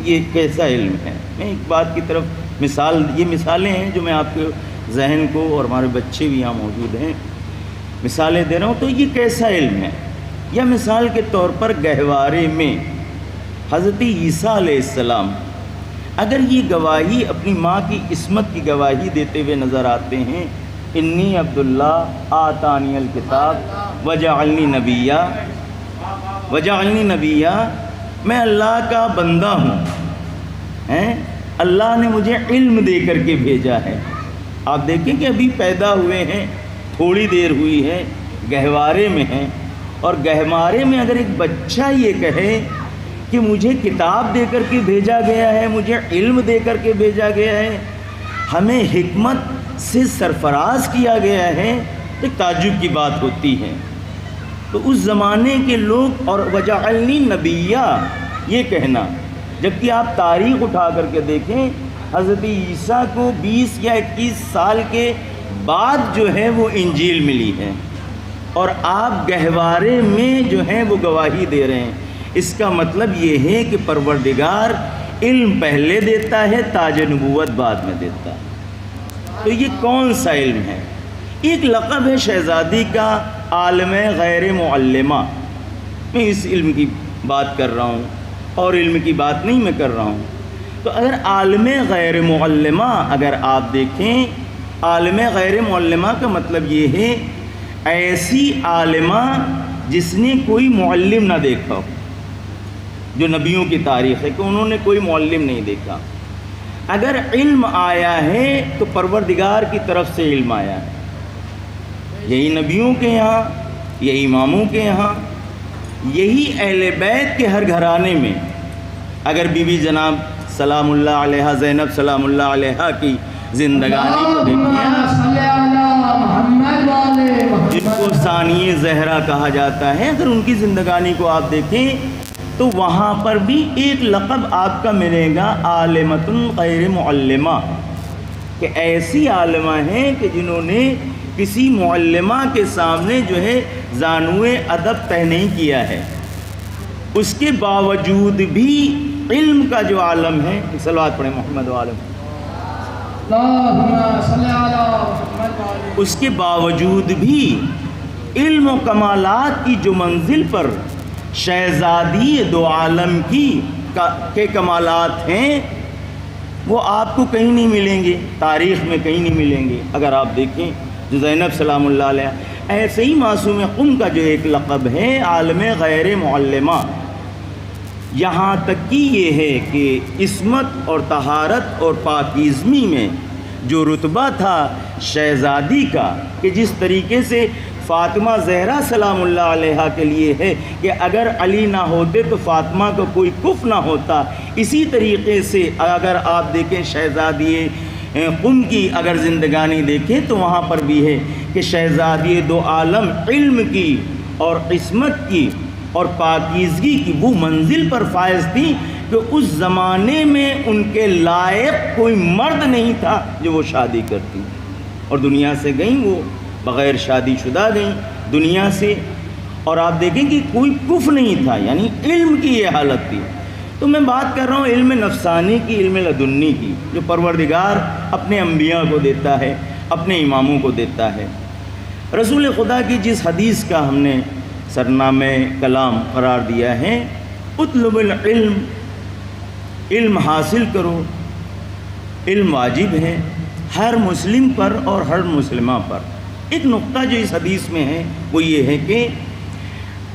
یہ کیسا علم ہے؟ میں ایک بات کی طرف یہ مثالیں ہیں جو میں آپ کے ذہن کو اور ہمارے بچے بھی یہاں موجود ہیں مثالیں دے رہا ہوں، تو یہ کیسا علم ہے؟ یا مثال کے طور پر گہوارے میں حضرت عیسیٰ علیہ السلام اگر یہ گواہی اپنی ماں کی عصمت کی گواہی دیتے ہوئے نظر آتے ہیں، انی عبداللہ آتانی الکتاب وجعلنی نبیہ، میں اللہ کا بندہ ہوں، اللہ نے مجھے علم دے کر کے بھیجا ہے۔ آپ دیکھیں کہ ابھی پیدا ہوئے ہیں، تھوڑی دیر ہوئی ہے، گہوارے میں ہیں، اور گہوارے میں اگر ایک بچہ یہ کہے کہ مجھے کتاب دے کر کے بھیجا گیا ہے، مجھے علم دے کر کے بھیجا گیا ہے، ہمیں حکمت سے سرفراز کیا گیا ہے، ایک تعجب کی بات ہوتی ہے۔ تو اس زمانے کے لوگ اور وجعلنی نبیہ یہ کہنا، جبکہ آپ تاریخ اٹھا کر کے دیکھیں حضرت عیسیٰ کو 20 یا 21 سال کے بعد جو ہے وہ انجیل ملی ہے، اور آپ گہوارے میں جو ہیں وہ گواہی دے رہے ہیں۔ اس کا مطلب یہ ہے کہ پروردگار علم پہلے دیتا ہے، تاج نبوت بعد میں دیتا ہے۔ تو یہ کون سا علم ہے؟ ایک لقب ہے شہزادی کا عالم غیر معلمہ۔ میں اس علم کی بات کر رہا ہوں اور علم کی بات نہیں میں کر رہا ہوں۔ تو اگر عالم غیر معلمہ اگر آپ دیکھیں، عالم غیر معلمہ کا مطلب یہ ہے ایسی عالمہ جس نے کوئی معلم نہ دیکھا ہو، جو نبیوں کی تاریخ ہے کہ انہوں نے کوئی معلم نہیں دیکھا۔ اگر علم آیا ہے تو پروردگار کی طرف سے علم آیا ہے، یہی نبیوں کے یہاں، یہی اماموں کے یہاں، یہی اہل بیت کے ہر گھرانے میں۔ اگر بی بی جناب سلام اللہ علیہ زینب سلام اللہ علیہ کی زندگانی کو دیکھیں، جن کو ثانیہ زہرا کہا جاتا ہے، اگر ان کی زندگانی کو آپ دیکھیں تو وہاں پر بھی ایک لقب آپ کا ملے گا عالمۃ غیر معلمہ، کہ ایسی عالمہ ہیں کہ جنہوں نے کسی معلمہ کے سامنے جو ہے زانوئے ادب طے نہیں کیا ہے، اس کے باوجود بھی علم کا جو عالم ہے، صلوات پڑھیں محمد وعلم، اس کے باوجود بھی علم و کمالات کی جو منزل پر شہزادی دو عالم کے کمالات ہیں، وہ آپ کو کہیں نہیں ملیں گے، تاریخ میں کہیں نہیں ملیں گے۔ اگر آپ دیکھیں جو زینب سلام اللہ علیہ، ایسے ہی معصوم قم کا جو ایک لقب ہے عالم غیر معلمہ، یہاں تک کہ یہ ہے کہ عصمت اور طہارت اور پاکیزگی میں جو رتبہ تھا شہزادی کا، کہ جس طریقے سے فاطمہ زہرا سلام اللہ علیہ کے لیے ہے کہ اگر علی نہ ہوتے تو فاطمہ کو کوئی کف نہ ہوتا، اسی طریقے سے اگر آپ دیکھیں شہزادی قم کی اگر زندگانی دیکھیں تو وہاں پر بھی ہے کہ شہزادی دو عالم علم کی اور عصمت کی اور پاکیزگی کی وہ منزل پر فائز تھی کہ اس زمانے میں ان کے لائق کوئی مرد نہیں تھا جو وہ شادی کرتی، اور دنیا سے گئیں، وہ بغیر شادی شدہ گئیں دنیا سے، اور آپ دیکھیں کہ کوئی کف نہیں تھا، یعنی علم کی یہ حالت تھی۔ تو میں بات کر رہا ہوں علم نفسانی کی، علم لدنی کی، جو پروردگار اپنے انبیاء کو دیتا ہے، اپنے اماموں کو دیتا ہے۔ رسول خدا کی جس حدیث کا ہم نے سرنامہ کلام قرار دیا ہے، اطلب العلم، علم حاصل کرو، علم واجب ہے ہر مسلم پر اور ہر مسلمہ پر۔ ایک نقطہ جو اس حدیث میں ہے وہ یہ ہے کہ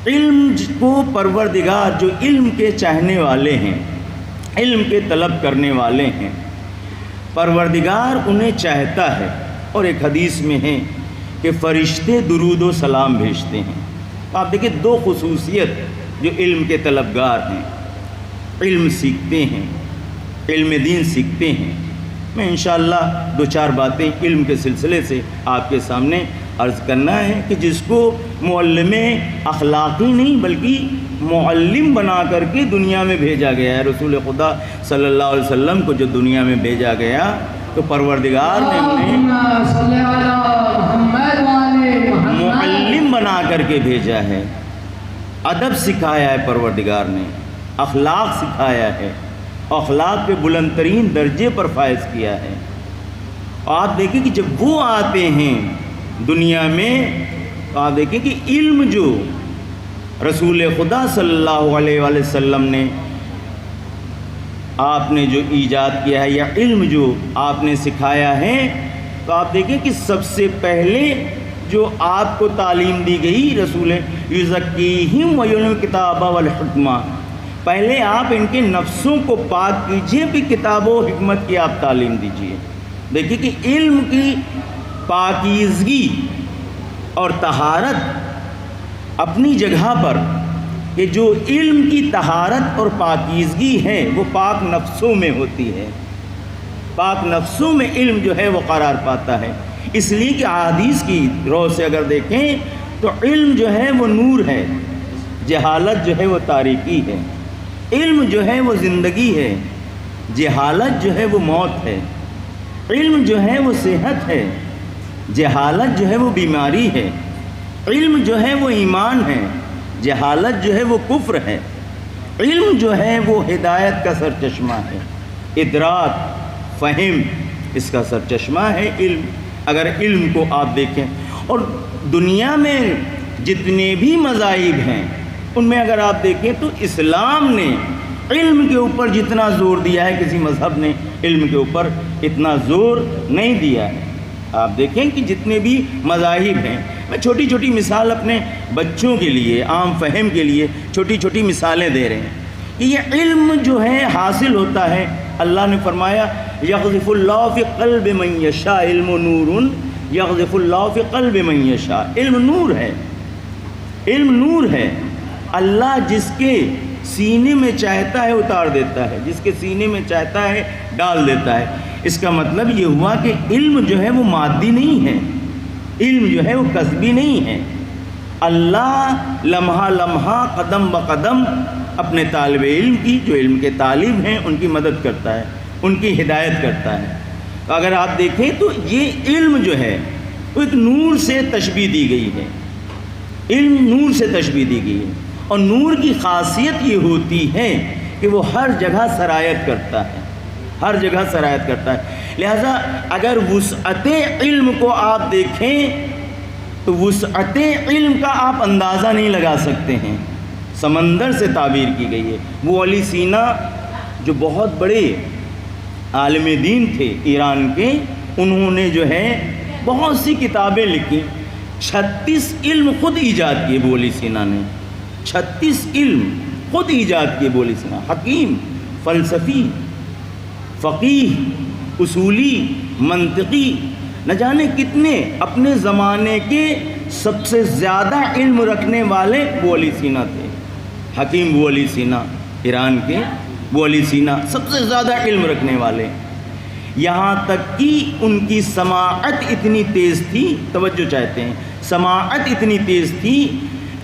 علم کو پروردگار جو علم کے چاہنے والے ہیں، علم کے طلب کرنے والے ہیں، پروردگار انہیں چاہتا ہے، اور ایک حدیث میں ہے کہ فرشتے درود و سلام بھیجتے ہیں۔ آپ دیکھیں دو خصوصیت جو علم کے طلبگار ہیں، علم سیکھتے ہیں، علم دین سیکھتے ہیں۔ میں انشاءاللہ دو چار باتیں علم کے سلسلے سے آپ کے سامنے عرض کرنا ہے کہ جس کو معلم اخلاقی نہیں بلکہ معلم بنا کر کے دنیا میں بھیجا گیا ہے۔ رسول خدا صلی اللہ علیہ وسلم کو جو دنیا میں بھیجا گیا تو پروردگار نے انہیں معلم بنا کر کے بھیجا ہے، ادب سکھایا ہے پروردگار نے، اخلاق سکھایا ہے، اخلاق کے بلند ترین درجے پر فائز کیا ہے۔ آپ دیکھیں کہ جب وہ آتے ہیں دنیا میں تو آپ دیکھیں کہ علم جو رسول خدا صلی اللہ علیہ وآلہ وسلم نے آپ نے جو ایجاد کیا ہے یا علم جو آپ نے سکھایا ہے، تو آپ دیکھیں کہ سب سے پہلے جو آپ کو تعلیم دی گئی رسول یزکیہم ویعلمہم الکتاب والحکمہ، پہلے آپ ان کے نفسوں کو پاک کیجئے، پھر کتاب و حکمت کی آپ تعلیم دیجئے۔ دیکھیے کہ علم کی پاکیزگی اور طہارت اپنی جگہ پر، کہ جو علم کی طہارت اور پاکیزگی ہے وہ پاک نفسوں میں ہوتی ہے، پاک نفسوں میں علم جو ہے وہ قرار پاتا ہے۔ اس لیے کہ احادیث کی رو سے اگر دیکھیں تو علم جو ہے وہ نور ہے، جہالت جو ہے وہ تاریکی ہے، علم جو ہے وہ زندگی ہے، جہالت جو ہے وہ موت ہے، علم جو ہے وہ صحت ہے، جہالت جو ہے وہ بیماری ہے، علم جو ہے وہ ایمان ہے، جہالت جو ہے وہ کفر ہے، علم جو ہے وہ ہدایت کا سرچشمہ ہے، ادراک فہم اس کا سرچشمہ ہے علم۔ اگر علم کو آپ دیکھیں، اور دنیا میں جتنے بھی مذاہب ہیں ان میں اگر آپ دیکھیں تو اسلام نے علم کے اوپر جتنا زور دیا ہے کسی مذہب نے علم کے اوپر اتنا زور نہیں دیا ہے۔ آپ دیکھیں کہ جتنے بھی مذاہب ہیں، میں چھوٹی چھوٹی مثال اپنے بچوں کے لیے عام فہم کے لیے چھوٹی چھوٹی مثالیں دے رہے ہیں کہ یہ علم جو ہے حاصل ہوتا ہے۔ اللہ نے فرمایا یقذف اللہ فی قلب من یشاء، علم نور یقذف اللہ فی قلب من یشاء، علم نور ہے، علم نور ہے، اللہ جس کے سینے میں چاہتا ہے اتار دیتا ہے، جس کے سینے میں چاہتا ہے ڈال دیتا ہے۔ اس کا مطلب یہ ہوا کہ علم جو ہے وہ مادی نہیں ہے، علم جو ہے وہ کسبی نہیں ہے۔ اللہ لمحہ لمحہ قدم بقدم اپنے طالب علم کی، جو علم کے طالب ہیں ان کی مدد کرتا ہے، ان کی ہدایت کرتا ہے۔ تو اگر آپ دیکھیں تو یہ علم جو ہے وہ ایک نور سے تشبیہ دی گئی ہے، علم نور سے تشبیہ دی گئی ہے، اور نور کی خاصیت یہ ہوتی ہے کہ وہ ہر جگہ سرایت کرتا ہے، ہر جگہ سرایت کرتا ہے۔ لہذا اگر وسعت علم کو آپ دیکھیں تو وسعت علم کا آپ اندازہ نہیں لگا سکتے ہیں، سمندر سے تعبیر کی گئی ہے۔ وہ علی سینا جو بہت بڑے عالم دین تھے ایران کے، انہوں نے جو ہے بہت سی کتابیں لکھی، 36 علم خود ایجاد کیے ابو علی سینا نے، 36 علم خود ایجاد کیے ابو علی سینا، حکیم، فلسفی، فقیہ، اصولی، منطقی، نہ جانے کتنے، اپنے زمانے کے سب سے زیادہ علم رکھنے والے ابو علی سینا تھے، حکیم ابو علی سینا، ایران کے ابو علی سینا سب سے زیادہ علم رکھنے والے، یہاں تک کہ ان کی سماعت اتنی تیز تھی، توجہ چاہتے ہیں، سماعت اتنی تیز تھی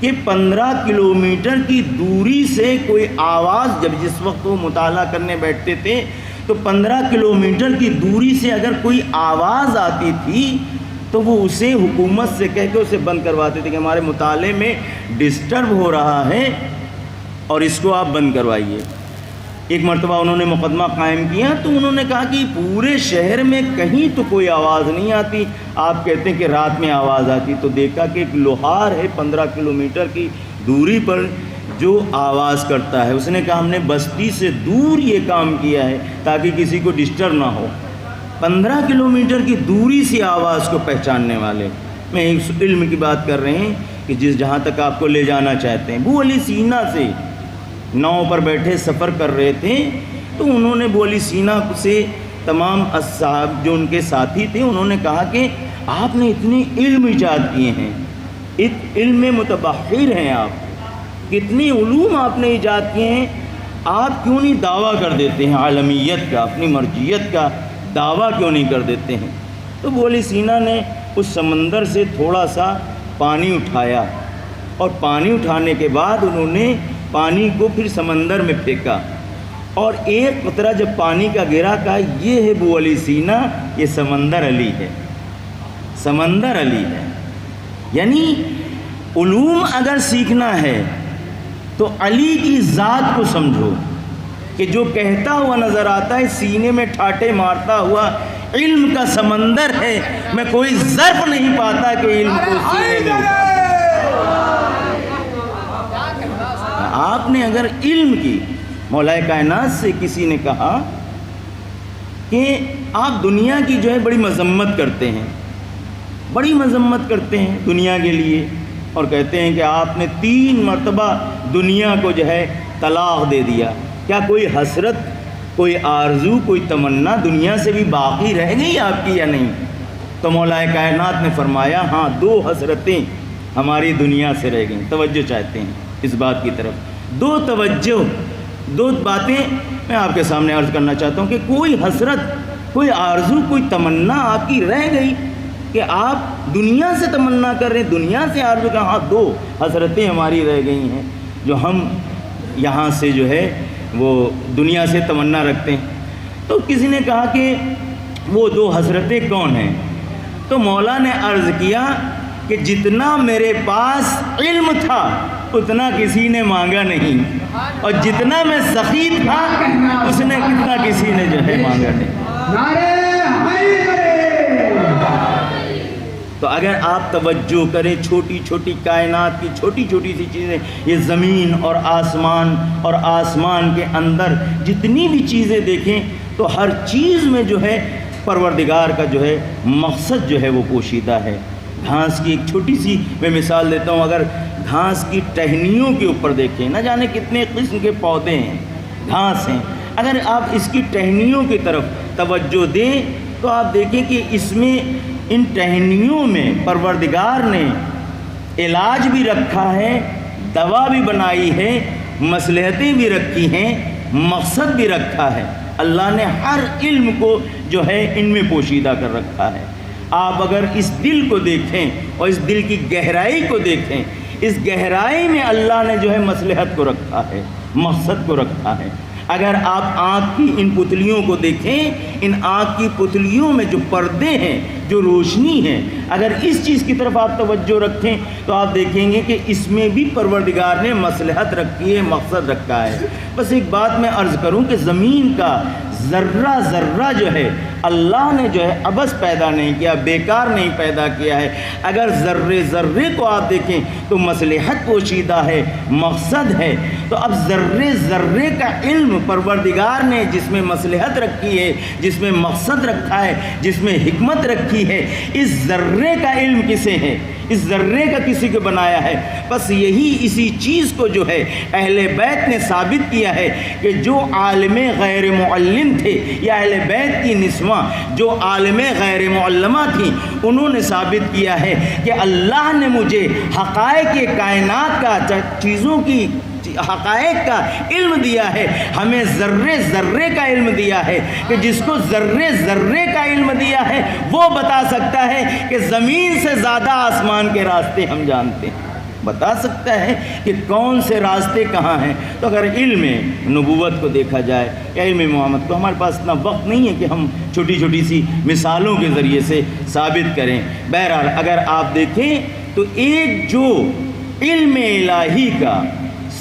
کہ 15 کلومیٹر کی دوری سے کوئی آواز، جب جس وقت وہ مطالعہ کرنے بیٹھتے تھے تو 15 کلومیٹر کی دوری سے اگر کوئی آواز آتی تھی تو وہ اسے حکومت سے کہہ کے اسے بند کرواتے تھے کہ ہمارے مطالعے میں ڈسٹرب ہو رہا ہے اور اس کو آپ بند کروائیے۔ ایک مرتبہ انہوں نے مقدمہ قائم کیا تو انہوں نے کہا کہ پورے شہر میں کہیں تو کوئی آواز نہیں آتی، آپ کہتے ہیں کہ رات میں آواز آتی، تو دیکھا کہ ایک لوہار ہے 15 کلومیٹر کی دوری پر جو آواز کرتا ہے، اس نے کہا ہم نے بستی سے دور یہ کام کیا ہے تاکہ کسی کو ڈسٹرب نہ ہو، 15 کلومیٹر کی دوری سے آواز کو پہچاننے والے۔ میں اس علم کی بات کر رہے ہیں کہ جہاں تک آپ کو لے جانا چاہتے ہیں، ابو علی سینا سے ناؤ پر بیٹھے سفر کر رہے تھے تو انہوں نے ابو علی سینا سے تمام اصحاب جو ان کے ساتھی تھے انہوں نے کہا کہ آپ نے اتنے علم ایجاد کیے ہیں، علم میں متبحر ہیں آپ، کتنے علوم آپ نے ایجاد کیے ہیں، آپ کیوں نہیں دعویٰ کر دیتے ہیں عالمیت کا، اپنی مرجیت کا دعویٰ کیوں نہیں کر دیتے ہیں؟ تو ابو علی سینا نے اس سمندر سے تھوڑا سا پانی اٹھایا اور پانی اٹھانے کے بعد انہوں نے پانی کو پھر سمندر میں پھینکا اور ایک قطرہ جب پانی کا گرا، کہا یہ ہے ابو علی سینا، یہ سمندر علی ہے، سمندر علی ہے۔ یعنی علوم اگر سیکھنا ہے تو علی کی ذات کو سمجھو کہ جو کہتا ہوا نظر آتا ہے، سینے میں ٹھاٹے مارتا ہوا علم کا سمندر ہے، میں کوئی ظرف نہیں پاتا کہ علم کو سینے میں اٹھا۔ آپ نے اگر علم کی، مولا کائنات سے کسی نے کہا کہ آپ دنیا کی جو ہے بڑی مذمت کرتے ہیں، بڑی مذمت کرتے ہیں دنیا کے لیے، اور کہتے ہیں کہ آپ نے 3 مرتبہ دنیا کو جو ہے طلاق دے دیا، کیا کوئی حسرت، کوئی آرزو، کوئی تمنا دنیا سے بھی باقی رہ گئی آپ کی یا نہیں؟ تو مولا کائنات نے فرمایا ہاں 2 حسرتیں ہماری دنیا سے رہ گئیں۔ توجہ چاہتے ہیں اس بات کی طرف، 2 باتیں میں آپ کے سامنے عرض کرنا چاہتا ہوں کہ کوئی حسرت، کوئی آرزو، کوئی تمنا آپ کی رہ گئی کہ آپ دنیا سے تمنا کر رہے ہیں، دنیا سے آرزو کا، ہاں 2 حسرتیں ہماری رہ گئی ہیں جو ہم یہاں سے جو ہے وہ دنیا سے تمنا رکھتے ہیں۔ تو کسی نے کہا کہ وہ 2 حسرتیں کون ہیں؟ تو مولا نے عرض کیا کہ جتنا میرے پاس علم تھا اتنا کسی نے مانگا نہیں، اور جتنا میں سخی تھا اس نے کتنا کسی نے جو ہے مانگا نہیں۔ تو اگر آپ توجہ کریں چھوٹی چھوٹی کائنات کی چھوٹی چھوٹی سی چیزیں، یہ زمین اور آسمان کے اندر جتنی بھی چیزیں دیکھیں تو ہر چیز میں جو ہے پروردگار کا جو ہے مقصد جو ہے وہ پوشیدہ ہے۔ گھاس کی ایک چھوٹی سی میں مثال دیتا ہوں، اگر گھاس کی ٹہنیوں کے اوپر دیکھیں، نہ جانے کتنے قسم کے پودے ہیں، گھاس ہیں، اگر آپ اس کی ٹہنیوں کی طرف توجہ دیں تو آپ دیکھیں کہ اس میں ان ٹہنیوں میں پروردگار نے علاج بھی رکھا ہے، دوا بھی بنائی ہے، مصلحتیں بھی رکھی ہیں، مقصد بھی رکھا ہے۔ اللہ نے ہر علم کو جو ہے ان میں پوشیدہ کر رکھا ہے۔ آپ اگر اس دل کو دیکھیں اور اس دل کی گہرائی کو دیکھیں، اس گہرائی میں اللہ نے جو ہے مصلحت کو رکھا ہے، مقصد کو رکھا ہے۔ اگر آپ آنکھ کی ان پتلیوں کو دیکھیں، ان آنکھ کی پتلیوں میں جو پردے ہیں، جو روشنی ہے، اگر اس چیز کی طرف آپ توجہ رکھیں تو آپ دیکھیں گے کہ اس میں بھی پروردگار نے مصلحت رکھی ہے، مقصد رکھا ہے۔ بس ایک بات میں عرض کروں کہ زمین کا ذرہ ذرہ جو ہے اللہ نے جو ہے عبث پیدا نہیں کیا، بیکار نہیں پیدا کیا ہے۔ اگر ذرے ذرے کو آپ دیکھیں تو مصلحت پوشیدہ ہے، مقصد ہے۔ تو اب ذرے ذرے کا علم پروردگار نے جس میں مصلحت رکھی ہے، جس میں مقصد رکھا ہے، جس میں حکمت رکھی ہے، اس ذرے کا علم کسے ہے؟ اس ذرے کا کسی کو بنایا ہے؟ بس یہی اسی چیز کو جو ہے اہل بیت نے ثابت کیا ہے کہ جو عالم غیر معلم تھے، یا اہل بیت کی نسواں جو عالم غیر معلمہ تھیں، انہوں نے ثابت کیا ہے کہ اللہ نے مجھے حقائق کائنات کا، چیزوں کی حقائق کا علم دیا ہے، ہمیں ذرے ذرے کا علم دیا ہے، کہ جس کو ذرے ذرے کا علم دیا ہے وہ بتا سکتا ہے کہ زمین سے زیادہ آسمان کے راستے ہم جانتے ہیں، بتا سکتا ہے کہ کون سے راستے کہاں ہیں۔ تو اگر علم نبوت کو دیکھا جائے یا علم محمد کو، ہمارے پاس اتنا وقت نہیں ہے کہ ہم چھوٹی چھوٹی سی مثالوں کے ذریعے سے ثابت کریں۔ بہرحال اگر آپ دیکھیں تو ایک جو علم الہی کا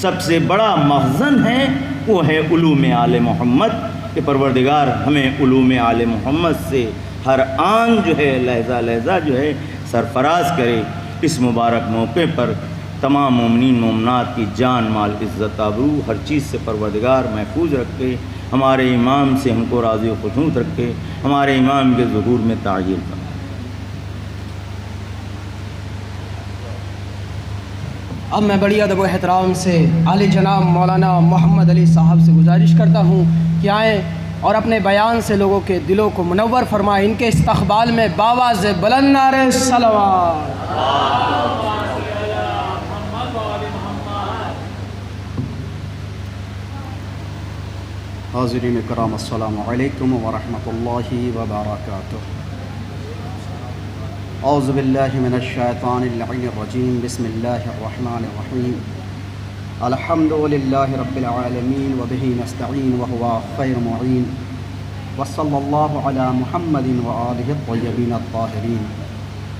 سب سے بڑا مخزن ہے وہ ہے علوم آل محمد، کہ پروردگار ہمیں علوم آل محمد سے ہر آن جو ہے لہجہ لہجہ جو ہے سرفراز کرے۔ اس مبارک موقع پر تمام مومنین مومنات کی جان مال عزت آبرو ہر چیز سے پروردگار محفوظ رکھے، ہمارے امام سے ہم کو راضی و خوشنود رکھے، ہمارے امام کے ظہور میں تعجیل کرے۔ اب میں بڑی ادب و احترام سے عالی جناب مولانا محمد علی صاحب سے گزارش کرتا ہوں کہ آئیں اور اپنے بیان سے لوگوں کے دلوں کو منور فرمائیں۔ ان کے استقبال میں باواز بلند نعرہ صلوات۔ حاضرین کرام السلام علیکم ورحمۃ اللہ وبرکاتہ۔ اعوذ باللہ من الشیطان اللعین الرجیم، بسم اللہ الرحمن الرحیم، الحمد للہ رب العالمین وبہ نستعین وہو خیر معین، وصلی اللہ علی محمد وآلہ الطیبین الطاہرین،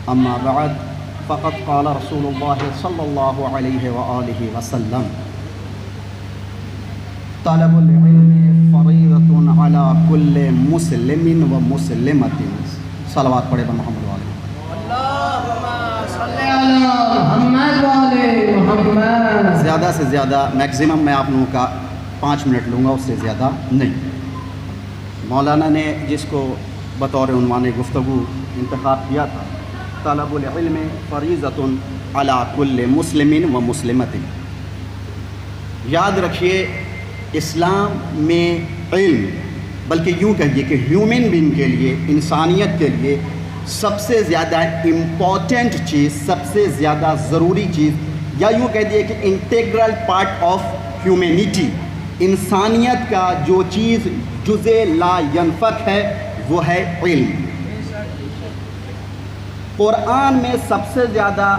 اما بعد فقد قال رسول اللہ صلی اللہ علیہ وآلہ وسلم، طلب العلم فریضۃ علی کل مسلم و مسلمۃ۔ صلوات پڑھے بر محمد والے زیادہ سے زیادہ میکزیمم میں آپ لوگوں کا 5 منٹ لوں گا، اس سے زیادہ نہیں۔ مولانا نے جس کو بطور عنوان گفتگو انتخاب کیا تھا، طلب العلم فریضۃ علی کل مسلم و مسلمۃ، یاد رکھیے اسلام میں علم، بلکہ یوں کہیے کہ ہیومن بینگ کے لیے، انسانیت کے لیے سب سے زیادہ امپورٹنٹ چیز، سب سے زیادہ ضروری چیز، یا یوں کہہ دیے کہ انٹیگرل پارٹ آف ہیومینٹی، انسانیت کا جو چیز جزء لا ینفک ہے وہ ہے علم۔ قرآن میں سب سے زیادہ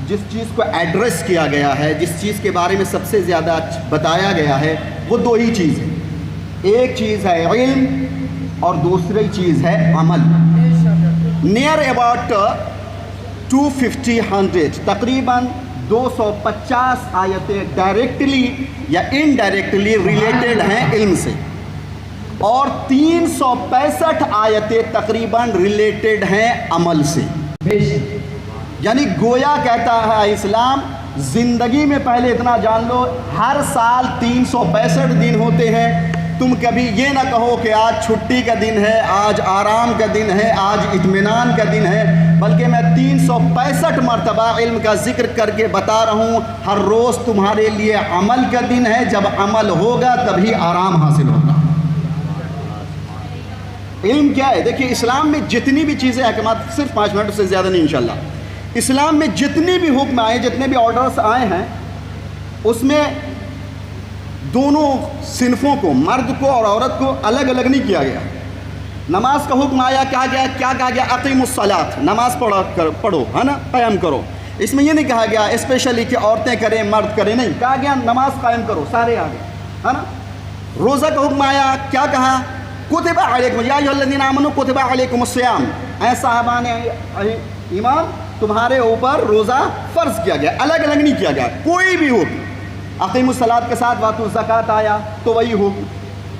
جس چیز کو ایڈریس کیا گیا ہے، جس چیز کے بارے میں سب سے زیادہ بتایا گیا ہے، وہ 2 ہی چیز ہیں، ایک چیز ہے علم اور دوسری چیز ہے عمل۔ نیئر اباؤٹ 250 تقریباً 250 آیتیں ڈائریکٹلی یا انڈائریکٹلی ریلیٹڈ ہیں علم سے، اور 365 آیتیں تقریباً ریلیٹڈ ہیں عمل سے۔ یعنی گویا کہتا ہے اسلام، زندگی میں پہلے اتنا جان لو، ہر سال 365 دن ہوتے ہیں۔ تم کبھی یہ نہ کہو کہ آج چھٹی کا دن ہے، آج آرام کا دن ہے، آج اطمینان کا دن ہے، بلکہ میں 365 مرتبہ علم کا ذکر کر کے بتا رہا ہوں، ہر روز تمہارے لیے عمل کا دن ہے، جب عمل ہوگا تبھی آرام حاصل ہوگا۔ علم کیا ہے؟ دیکھیے اسلام میں جتنی بھی چیزیں، احکامات، صرف 5 منٹ سے زیادہ نہیں انشاءاللہ، اسلام میں جتنی بھی حکم آئے، جتنے بھی آرڈرز آئے ہیں، اس میں دونوں صنفوں کو، مرد کو اور عورت کو الگ الگ نہیں کیا گیا۔ نماز کا حکم آیا، کیا کہا گیا اقیموا الصلاۃ، نماز پڑھو، ہے نا، قائم کرو۔ اس میں یہ نہیں کہا گیا اسپیشلی کہ عورتیں کریں مرد کریں، نہیں، کہا گیا نماز قائم کرو، سارے آگے، ہے نا۔ روزہ کا حکم آیا، کیا کہا کتب علیکم یا ایھا الذین آمنوا کتب علیکم الصیام، اے صاحبان ایمان تمہارے اوپر روزہ فرض کیا گیا، الگ الگ نہیں کیا گیا کوئی بھی حکم۔ اقیموا الصلاۃ کے ساتھ واتوا الزکوٰۃ آیا تو وہی حکم،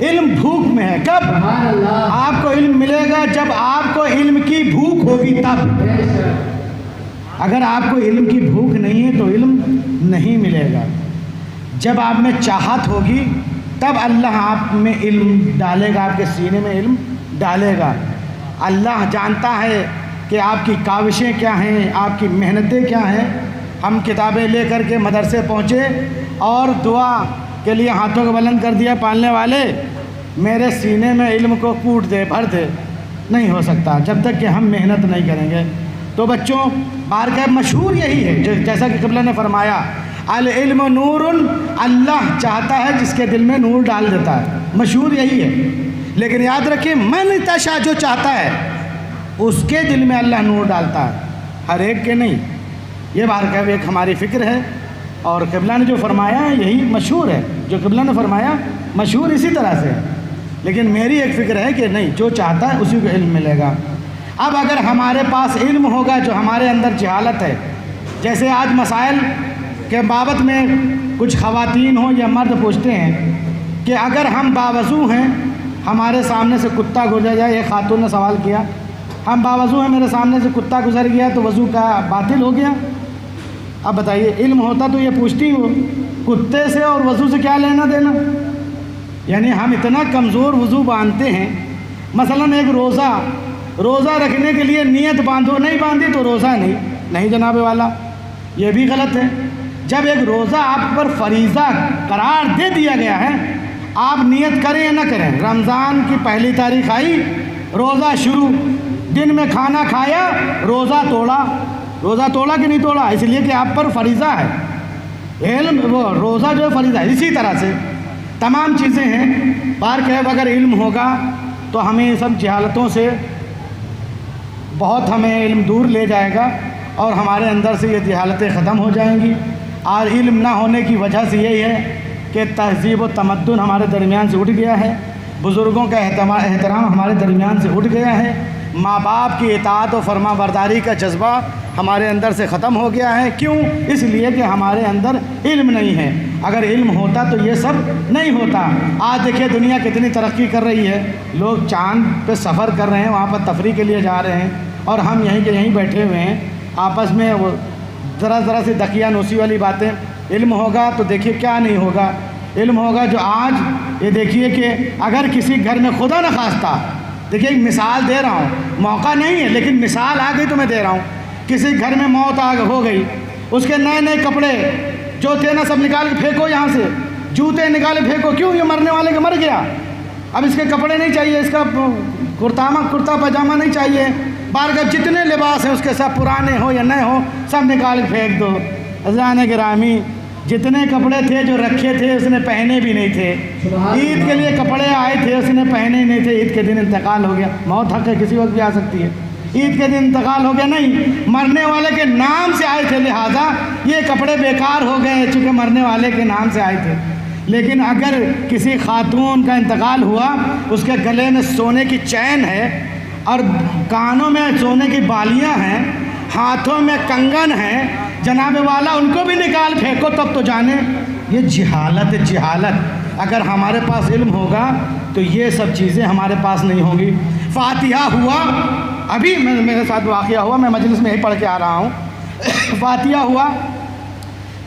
علم بھوک میں ہے. کب آپ کو علم ملے گا؟ جب آپ کو علم کی بھوک ہوگی تب. اگر آپ کو علم کی بھوک نہیں ہے تو علم نہیں ملے گا. جب آپ میں چاہت ہوگی تب اللہ آپ میں علم ڈالے گا، آپ کے سینے میں علم ڈالے گا. اللہ جانتا ہے کہ آپ کی کاوشیں کیا ہیں، آپ کی محنتیں کیا ہیں. ہم کتابیں لے کر کے مدرسے پہنچے اور دعا کے لیے ہاتھوں کو بلند کر دیا، پالنے والے میرے سینے میں علم کو کوٹ دے، بھر دے. نہیں ہو سکتا جب تک کہ ہم محنت نہیں کریں گے. تو بچوں بارگاہ مشہور یہی ہے، جیسا کہ قبلہ نے فرمایا العلم نور، اللہ چاہتا ہے جس کے دل میں نور ڈال دیتا ہے. مشہور یہی ہے. لیکن یاد رکھیں من تشاء، جو چاہتا ہے اس کے دل میں اللہ نور ڈالتا ہے، ہر ایک کے نہیں. یہ بارگاہ ایک ہماری فکر ہے اور قبلہ نے جو فرمایا ہے یہی مشہور ہے. جو قبلہ نے فرمایا مشہور اسی طرح سے ہے. لیکن میری ایک فکر ہے کہ نہیں، جو چاہتا ہے اسی کو علم ملے گا. اب اگر ہمارے پاس علم ہوگا، جو ہمارے اندر جہالت ہے، جیسے آج مسائل کے بابت میں کچھ خواتین ہوں یا مرد پوچھتے ہیں کہ اگر ہم باوضو ہیں، ہمارے سامنے سے کتا گزر جائے. ایک خاتون نے سوال کیا، ہم باوضو ہیں، میرے سامنے سے کتا گزر گیا تو وضو کا باطل ہو گیا. اب بتائیے، علم ہوتا تو یہ پوچھتی ہوں کتے سے اور وضو سے کیا لینا دینا. یعنی ہم اتنا کمزور وضو باندھتے ہیں. مثلاً ایک روزہ رکھنے کے لیے نیت باندھو، نہیں باندھی تو روزہ نہیں جناب والا، یہ بھی غلط ہے. جب ایک روزہ آپ پر فریضہ قرار دے دیا گیا ہے، آپ نیت کریں یا نہ کریں. رمضان کی پہلی تاریخ آئی، روزہ شروع، دن میں کھانا کھایا، روزہ توڑا کہ نہیں توڑا؟ اس لیے کہ آپ پر فریضہ ہے. علم وہ روزہ جو ہے فریضہ ہے. اسی طرح سے تمام چیزیں ہیں. بار کہ اگر علم ہوگا تو ہمیں سب جہالتوں سے بہت ہمیں علم دور لے جائے گا اور ہمارے اندر سے یہ جہالتیں ختم ہو جائیں گی. اور علم نہ ہونے کی وجہ سے یہی ہے کہ تہذیب و تمدن ہمارے درمیان سے اٹھ گیا ہے. بزرگوں کا احترام ہمارے درمیان سے اٹھ گیا ہے. ماں باپ کی اطاعت و فرما برداری کا جذبہ ہمارے اندر سے ختم ہو گیا ہے. کیوں؟ اس لیے کہ ہمارے اندر علم نہیں ہے. اگر علم ہوتا تو یہ سب نہیں ہوتا. آج دیکھیے دنیا کتنی ترقی کر رہی ہے. لوگ چاند پہ سفر کر رہے ہیں، وہاں پر تفریح کے لیے جا رہے ہیں، اور ہم یہیں کے یہیں بیٹھے ہوئے ہیں آپس میں وہ ذرا سی دقیانوسی والی باتیں. علم ہوگا تو دیکھیے کیا نہیں ہوگا. علم ہوگا جو آج یہ دیکھیے کہ اگر کسی گھر میں خدا نہ خواستہ، دیکھیے ایک مثال دے رہا ہوں، موقع نہیں ہے لیکن مثال آ گئی تو میں دے رہا ہوں. کسی گھر میں موت ہو گئی، اس کے نئے کپڑے جو تھے نا سب نکال کے پھینکو، یہاں سے جوتے نکالے پھینکو. کیوں؟ یہ مرنے والے کا مر گیا، اب اس کے کپڑے نہیں چاہیے، اس کا کرتا پاجامہ نہیں چاہیے. بارگاہ جتنے لباس ہیں اس کے سب پرانے ہو یا نئے ہو سب نکال کے پھینک دو. عزیزان گرامی، جتنے کپڑے تھے جو رکھے تھے اس نے پہنے بھی نہیں تھے. عید کے لیے کپڑے آئے تھے، اس نے پہنے ہی نہیں تھے. عید کے دن انتقال ہو گیا. موت حق ہے، کسی وقت بھی آ سکتی ہے. عید کے دن انتقال ہو گیا، نہیں، مرنے والے کے نام سے آئے تھے، لہٰذا یہ کپڑے بیکار ہو گئے چونکہ مرنے والے کے نام سے آئے تھے. لیکن اگر کسی خاتون کا انتقال ہوا، اس کے گلے میں سونے کی چین ہے اور کانوں میں سونے کی بالیاں ہیں، ہاتھوں میں کنگن ہیں، جناب والا ان کو بھی نکال پھینکو، تب تو جانے یہ جہالت. اگر ہمارے پاس علم ہوگا تو یہ سب چیزیں ہمارے پاس نہیں ہوں گی. فاتحہ ہوا، ابھی میرے ساتھ واقعہ ہوا، میں مجلس میں ہی پڑھ کے آ رہا ہوں. فاتحہ ہوا،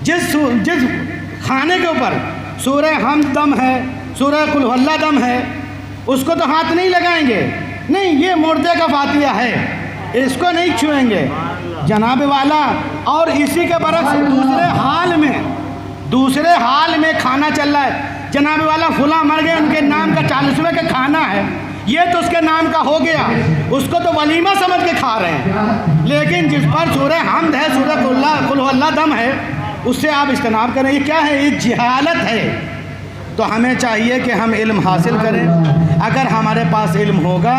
جس کھانے کے اوپر سورہ حمد دم ہے، سورہ قل هو اللہ دم ہے، اس کو تو ہاتھ نہیں لگائیں گے. نہیں، یہ مردے کا فاتحہ ہے، اس کو نہیں چھوئیں گے جناب والا. اور اسی کے برعکس دوسرے حال میں کھانا چل رہا ہے، جناب والا فلاں مر گئے، ان کے نام کا 40ویں کا کھانا ہے، یہ تو اس کے نام کا ہو گیا، اس کو تو ولیمہ سمجھ کے کھا رہے ہیں. لیکن جس پر سورہ حمد ہے، سورہ قل هو اللہ دم ہے، اس سے آپ اجتناب کریں. یہ کیا ہے؟ یہ جہالت ہے. تو ہمیں چاہیے کہ ہم علم حاصل کریں. اگر ہمارے پاس علم ہوگا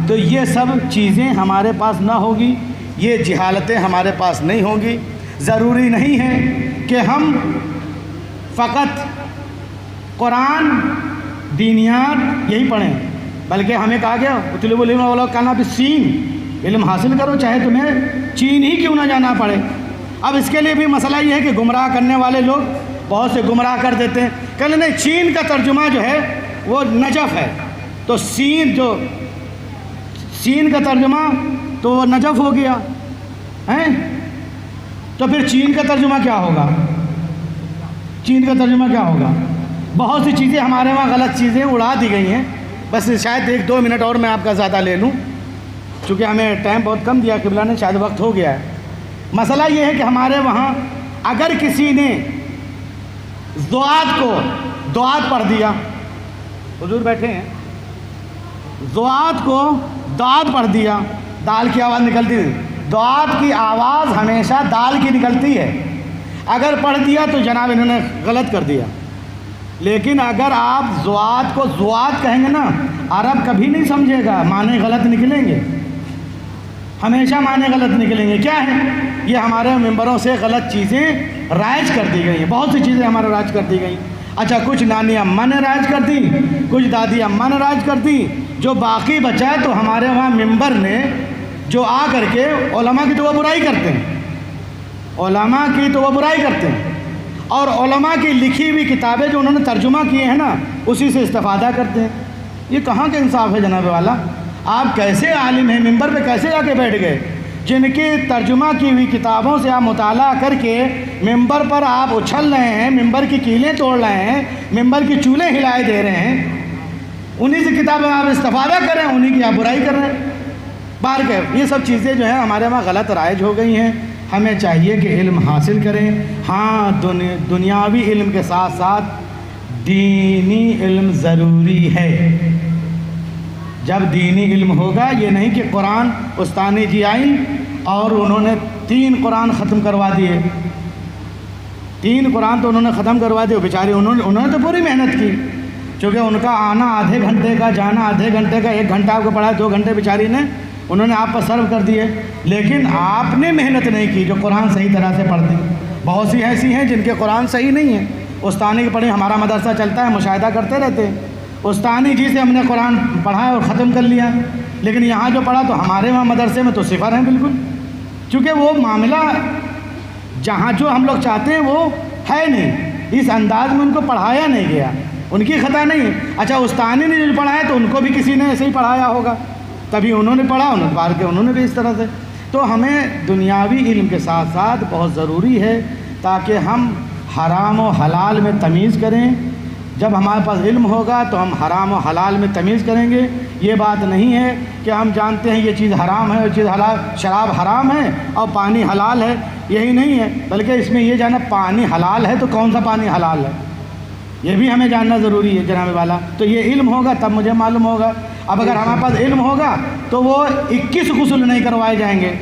تو یہ سب چیزیں ہمارے پاس نہ ہوگی، یہ جہالتیں ہمارے پاس نہیں ہوں گی. ضروری نہیں ہے کہ ہم فقط قرآن دینیات یہی پڑھیں، بلکہ ہمیں کہا گیا اطلبوا العلم ولو کان بالصین، علم حاصل کرو چاہے تمہیں چین ہی کیوں نہ جانا پڑے. اب اس کے لیے بھی مسئلہ یہ ہے کہ گمراہ کرنے والے لوگ بہت سے گمراہ کر دیتے ہیں. کہنے نہیں، چین کا ترجمہ جو ہے وہ نجف ہے، تو سین جو سین کا ترجمہ تو وہ نجف ہو گیا ہیں، تو پھر چین کا ترجمہ کیا ہوگا؟ چین کا ترجمہ کیا ہوگا؟ بہت سی چیزیں ہمارے وہاں غلط چیزیں اڑا دی گئی ہیں، بس شاید 1-2 منٹ اور میں آپ کا زیادہ لے لوں، چونکہ ہمیں ٹائم بہت کم دیا قبلہ نے، شاید وقت ہو گیا ہے۔ مسئلہ یہ ہے کہ ہمارے وہاں اگر کسی نے ذوات کو دعات پڑھ دیا، حضور بیٹھے ہیں، ذوات کو دعات پڑھ دیا، دال کی آواز نکلتی ہے، دعات کی آواز ہمیشہ دال کی نکلتی ہے، اگر پڑھ دیا تو جناب انہوں نے غلط کر دیا۔ لیکن اگر آپ ذوات کو ذوات کہیں گے نا، عرب کبھی نہیں سمجھے گا، معنی غلط نکلیں گے، ہمیشہ معنی غلط نکلیں گے۔ کیا ہے یہ؟ ہمارے ممبروں سے غلط چیزیں رائج کر دی گئی ہیں، بہت سی چیزیں ہمارے رائج کر دی گئی۔ اچھا، کچھ نانی اماں نے رائج کر دی، کچھ دادی اماں نے رائج کر دی، جو باقی بچا تو ہمارے وہاں ممبر نے جو آ کر کے علماء کی تو وہ برائی کرتے ہیں، علماء کی تو وہ برائی کرتے ہیں، اور علماء کی لکھی ہوئی کتابیں جو انہوں نے ترجمہ کیے ہیں نا، اسی سے استفادہ کرتے ہیں۔ یہ کہاں کا انصاف ہے جناب والا؟ آپ کیسے عالم ہیں، ممبر پہ کیسے جا کے بیٹھ گئے؟ جن کی ترجمہ کی ہوئی کتابوں سے آپ مطالعہ کر کے ممبر پر آپ اچھل رہے ہیں، ممبر کی کیلیں توڑ رہے ہیں، ممبر کی چولیں ہلائے دے رہے ہیں، انہی سے کتابیں آپ استفادہ کر رہے ہیں، انہی کی آپ برائی کر رہے ہیں۔ بار کہ یہ سب چیزیں جو ہیں ہمارے وہاں غلط رائج ہو گئی ہیں۔ ہمیں چاہیے کہ علم حاصل کریں، ہاں دنیاوی علم کے ساتھ ساتھ دینی علم ضروری ہے۔ جب دینی علم ہوگا، یہ نہیں کہ قرآن استانی جی آئیں اور انہوں نے 3 قرآن ختم کروا دیے، 3 قرآن تو انہوں نے ختم کروا دیے، بیچارے انہوں نے تو پوری محنت کی، چونکہ ان کا آنا آدھے گھنٹے کا، جانا آدھے گھنٹے کا، 1 گھنٹہ آپ کو پڑھا، 2 گھنٹے بیچاری نے انہوں نے آپ پر سرو کر دیے، لیکن آپ نے محنت نہیں کی جو قرآن صحیح طرح سے پڑھ دی۔ بہت سی ایسی ہیں جن کے قرآن صحیح نہیں ہیں، استانی کے پڑھے، ہمارا مدرسہ چلتا ہے، مشاہدہ کرتے رہتے ہیں، استانی جی سے ہم نے قرآن پڑھا اور ختم کر لیا، لیکن یہاں جو پڑھا تو ہمارے وہاں مدرسے میں تو صفر ہیں بالکل، چونکہ وہ معاملہ جہاں جو ہم لوگ چاہتے ہیں وہ ہے نہیں، اس انداز میں ان کو پڑھایا نہیں گیا، ان کی خطا نہیں ہے۔ اچھا، استانی نے جو پڑھایا تو ان کو بھی کسی نے ایسے ہی پڑھایا ہوگا، تبھی انہوں نے پڑھا، انہوں نے بار کے انہوں نے بھی اس طرح سے۔ تو ہمیں دنیاوی علم کے ساتھ ساتھ بہت ضروری ہے تاکہ ہم حرام و حلال میں تمیز کریں۔ جب ہمارے پاس علم ہوگا تو ہم حرام و حلال میں تمیز کریں گے۔ یہ بات نہیں ہے کہ ہم جانتے ہیں یہ چیز حرام ہے اور چیز حلال، شراب حرام ہے اور پانی حلال ہے، یہی نہیں ہے، بلکہ اس میں یہ جانا پانی حلال ہے تو کون سا پانی حلال ہے، یہ بھی ہمیں جاننا ضروری ہے جناب والا۔ تو یہ علم ہوگا تب مجھے معلوم ہوگا۔ اب اگر ہمارے پاس علم ہوگا تو وہ 21 غسل نہیں کروائے جائیں گے،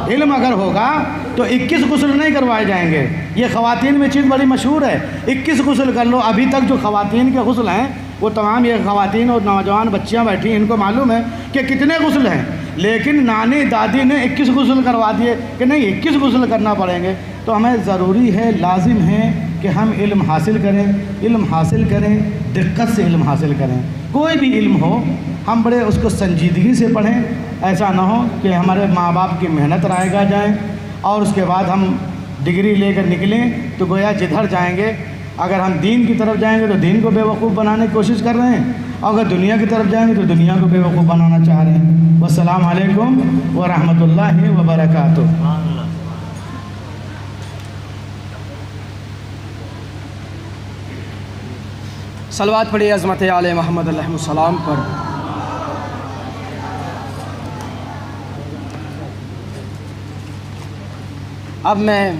علم اگر ہوگا تو 21 غسل نہیں کروائے جائیں گے۔ یہ خواتین میں چیز بڑی مشہور ہے، 21 غسل کر لو۔ ابھی تک جو خواتین کے غسل ہیں وہ تمام یہ خواتین اور نوجوان بچیاں بیٹھی ہیں، ان کو معلوم ہے کہ کتنے غسل ہیں، لیکن نانی دادی نے 21 غسل کروا دیے کہ نہیں 21 غسل کرنا پڑیں گے۔ تو ہمیں ضروری ہے، لازم ہے کہ ہم علم حاصل کریں، علم حاصل کریں، دقت سے علم حاصل کریں۔ کوئی بھی علم ہو ہم بڑے اس کو سنجیدگی سے پڑھیں، ایسا نہ ہو کہ ہمارے ماں باپ کی محنت رائے جائیں اور اس کے بعد ہم ڈگری لے کر نکلیں تو گویا جدھر جائیں گے، اگر ہم دین کی طرف جائیں گے تو دین کو بے وقوف بنانے کی کوشش کر رہے ہیں، اور اگر دنیا کی طرف جائیں گے تو دنیا کو بے وقوف بنانا چاہ رہے ہیں۔ والسلام علیکم ورحمۃ اللہ وبرکاتہ۔ صلوات پڑھی عظمت آل محمد علیہ السلام پر۔ اب میں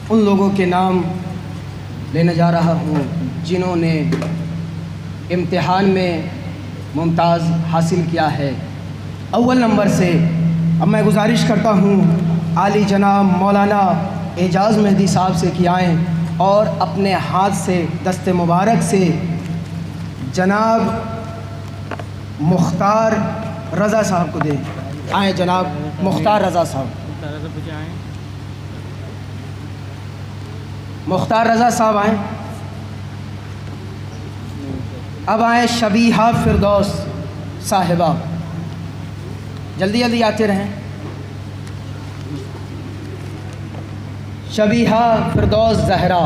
ان لوگوں کے نام لینے جا رہا ہوں جنہوں نے امتحان میں ممتاز حاصل کیا ہے۔ اول نمبر سے اب میں گزارش کرتا ہوں عالی جناب مولانا اعجاز مہدی صاحب سے کہ آئیں اور اپنے ہاتھ سے دست مبارک سے جناب مختار رضا صاحب کو دیں۔ آئیں جناب مختار رضا صاحب، مختار رضا صاحب آئیں۔ اب آئیں شبیہہ فردوس صاحبہ، جلدی جلدی آتے رہیں۔ شبیہہ فردوس زہرا،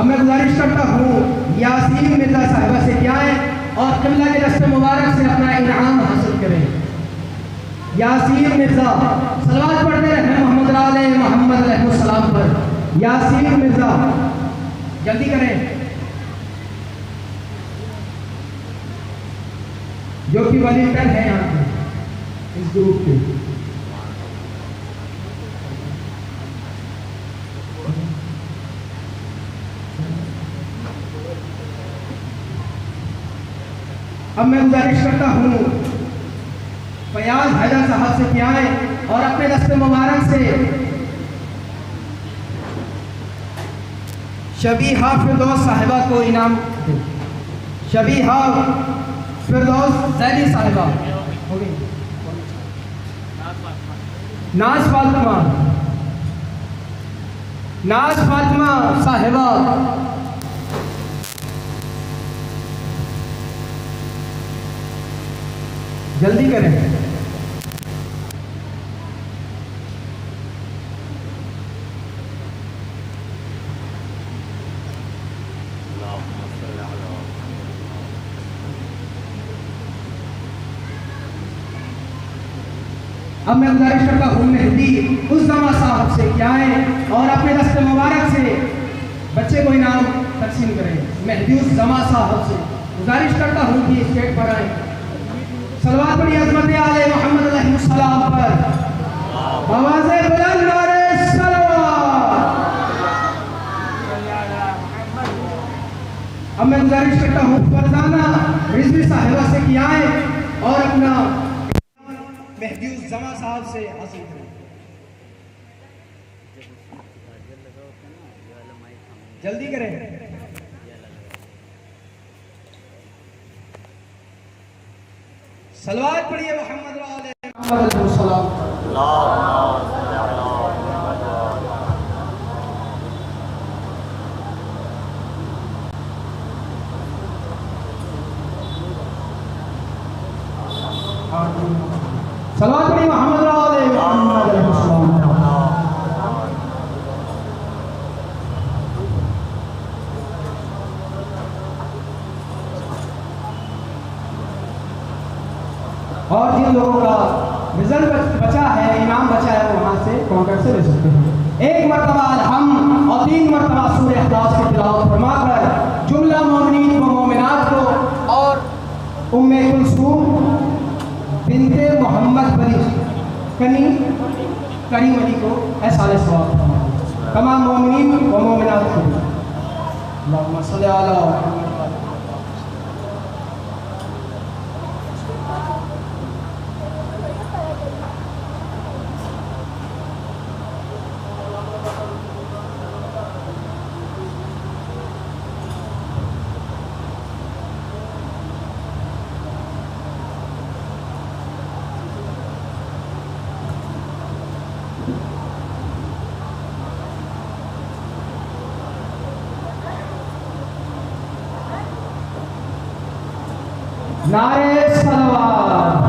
اب میں گزارش کرتا ہوں یاسین مرزا صاحبہ سے کہ آئیں اور قبلہ کے دست مبارک سے اپنا انعام حاصل کریں. یاسین مرزا صلوات پڑھتے رہے محمد علیہ محمد علیہ السلام پر. یاسین مرزا جلدی کریں جو کہ والیڈر ہے یہاں پہ اس گروپ کے. اب میں گزارش کرتا ہوں فیاض حیدر صاحب سے کہ آئیں اور اپنے دست مبارک سے شبیحہ فردوس صاحبہ کو انعام دیں. شبیحہ فردوس زیدی صاحبہ. ناز فاطمہ صاحبہ. جلدی کریں. اب میں گزارش کرتا ہوں مہدی الزما صاحب سے کہ آئیں اور اپنے دست مبارک سے بچے کو انعام تقسیم کریں. مہدی الزما صاحب سے گزارش کرتا ہوں کہ اسٹیج پر آئیں. صلوات پڑھی عظمت آل محمد علیہ السلام پر. آواز بلند نعرہ صلوات. اب میں گزارش کرتا ہوں فرزانہ رضوی صاحبہ سے کہ آئیں اور اپنا مہدی الزما صاحب سے حاصل کریں. جلدی کریں. صلوات پڑھیے محمد علیہ السلام. صلوات پڑھیے محمد علیہ السلام. اور جن لوگوں کا رزلٹ بچا ہے انعام بچا ہے وہ وہاں سے کاؤنٹر سے لے سکتے ہیں. ایک مرتبہ الحمد اور 3 مرتبہ سورہ اخلاص کی تلاوت فرما کر جملہ مومنین و مومنات کو اور ام کلثوم بنت محمد کریم علی کو احسان ثواب تمام مومنین و مومنات کو. اللہم صلی علی محمد. نعرہ صلوات.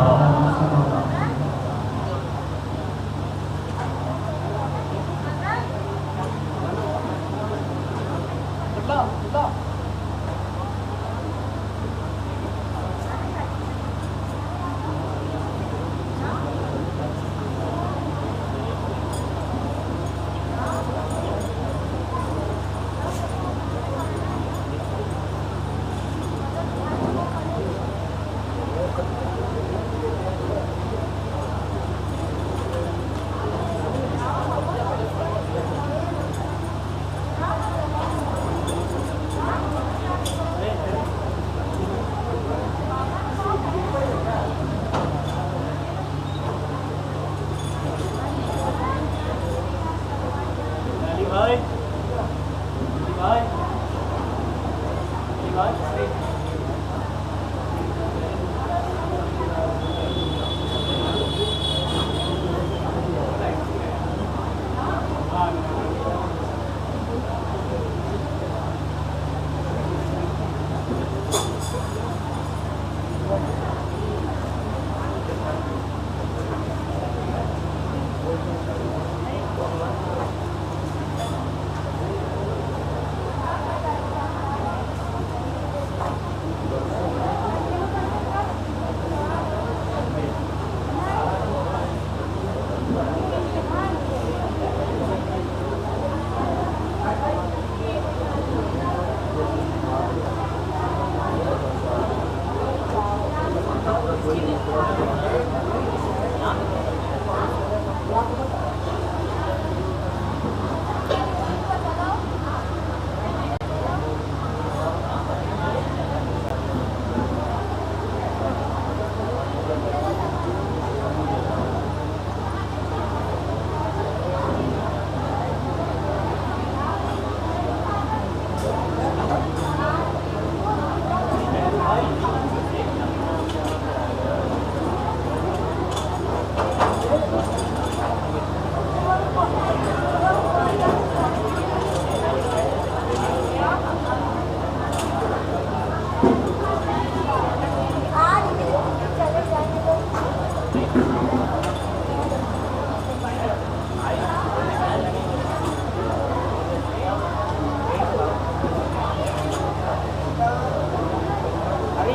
ارے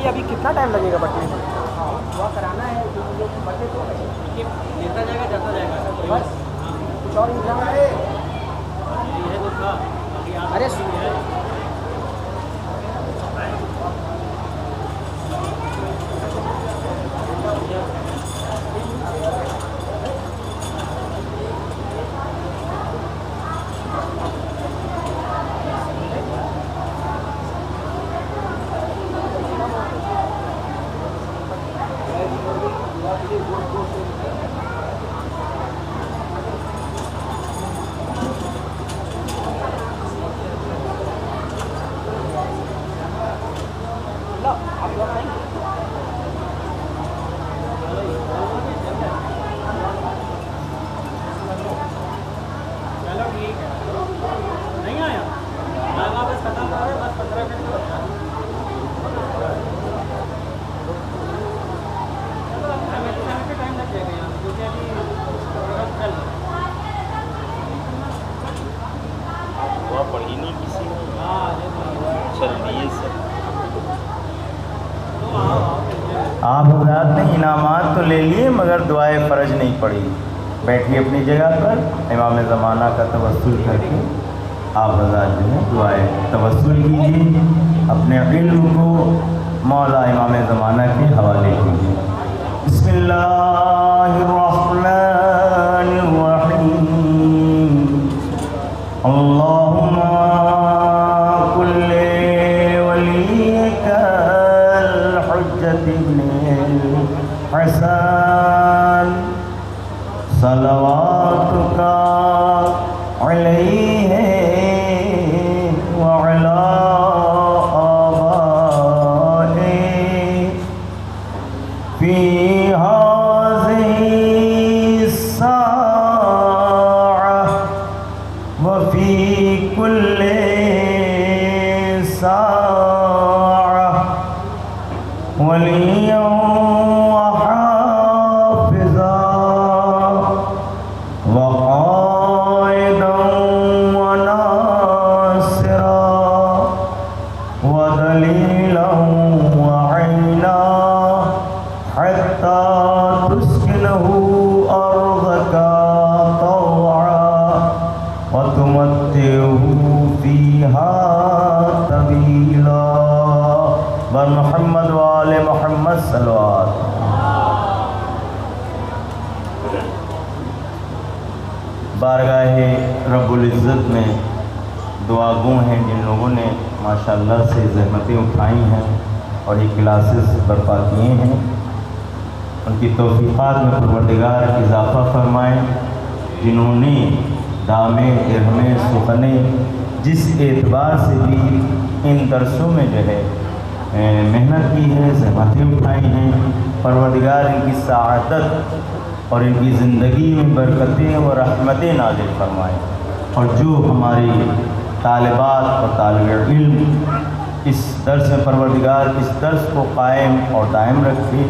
ابھی کتنا ٹائم لگے گا بٹنے میں؟ دعا کرانا ہے بٹے تو لیتا جائے گا جاتا جائے گا بس کچھ اور انتظام ہے؟ ارے آپ حضرات نے انعامات تو لے لیے مگر دعائے فرج نہیں پڑی. بیٹھیے اپنی جگہ پر. امام زمانہ کا توسل کر کے آپ حضرات جو ہے دعائے توسل کیجیے. اپنے علم کو مولا امام زمانہ کے حوالے کیجیے. بسم اللہ الرحمن الرحیم. اللہم کل ولیک الحجۃ ابن حسن صلواتک علیہ وعلی آبائہ فی ہذہ الساعہ وفی کل ساعہ ولیاً وحافظا وقائدا وناصرا ودلیلا وعینا حتی تسکنہ ارضک طوعا وتمتعہ فیہا طویلا. بر محمد وآل محمد صلوات. بارگاہ رب العزت میں دعا گو ہیں جن لوگوں نے ماشاءاللہ سے زحمتیں اٹھائی ہیں اور یہ کلاسز برپا کیے ہیں. ان کی توفیقات میں پروردگار اضافہ فرمائیں. جنہوں نے دامیں درہمیں سخنیں جس اعتبار سے بھی ان درسوں میں جو ہے محنت کی ہے, زحمتیں اٹھائی ہیں, پروردگار ان کی سعادت اور ان کی زندگی میں برکتیں و رحمتیں نازل فرمائیں. اور جو ہماری طالبات اور طالب علم اس درس میں پروردگار اس درس کو قائم اور دائم رکھے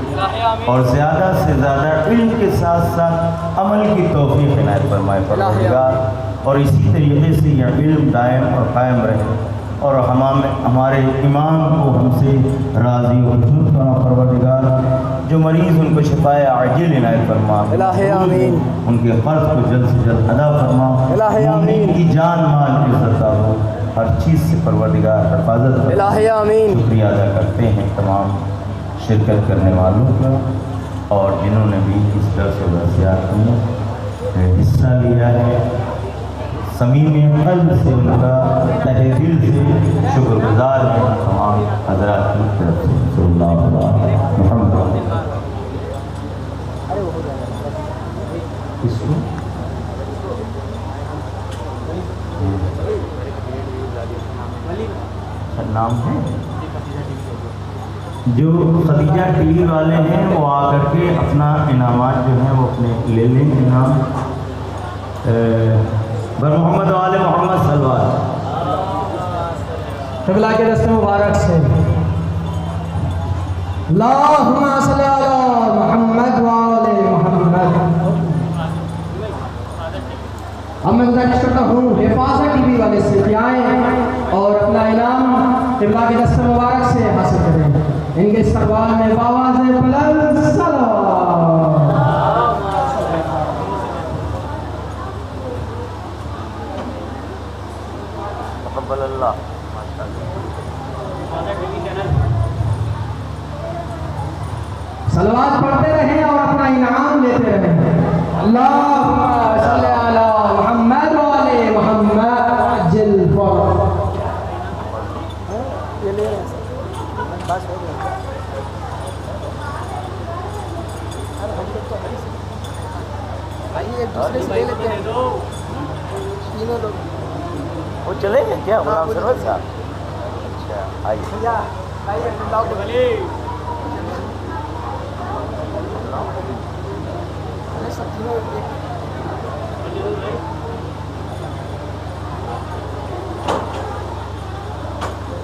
اور زیادہ سے زیادہ علم کے ساتھ ساتھ عمل کی توفیق عنایت فرمائے پروردگار. اور اسی طریقے سے یہ علم دائم اور قائم رہے اور ہمارے امام کو ہم سے راضی و خوش فرما پروردگار. جو مریض ان کو شفائے عاجل عنایت فرما. الہی آمین. ان کے قرض کو جلد سے جلد ادا فرما. الہی آمین. ان کی جان مال عزت ہو ہر چیز سے پروردگار حفاظت فرما. الہی آمین. شکریہ ادا کرتے ہیں تمام شرکت کرنے والوں کا اور جنہوں نے بھی اس درس و نصیحت میں حصہ لیا ہے. صمیم قلب سے ان کا تہ دل سے شکر گزار ہیں تمام حضرات کی طرف سے. صلی اللہ علیہ محمد. اس کو نام ہے جو خدیجہ ٹی وی والے ہیں وہ آ کر کے اپنا انعامات جو ہیں وہ اپنے لے لیں. انعام بر محمد وآل محمد صلوات. قبلہ کے دست مبارک سے اللہم صلی علی محمد وآل ان کے استقبال میں بآواز بلند صلوات. تقبل اللہ. صلوات پڑھتے رہیں اور اپنا انعام لیتے رہیں. اللہم صلی علی محمد و آل محمد عجل فرج. وہ چلیں گے کیا غلام سرور صاحب؟ اچھا آئیے.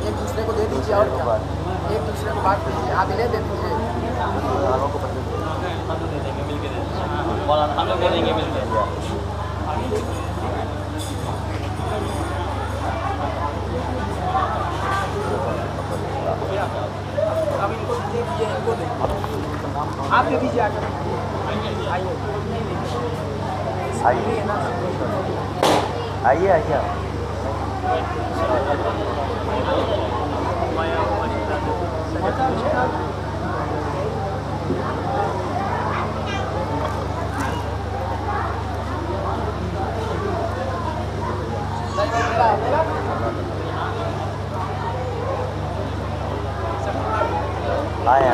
ایک دوسرے کو دے دیجیے اور کیا ایک دوسرے کو بات کیجیے. آپ انہیں دے دیجیے. آپ دے دیجیے. آئیے آئیے. آئے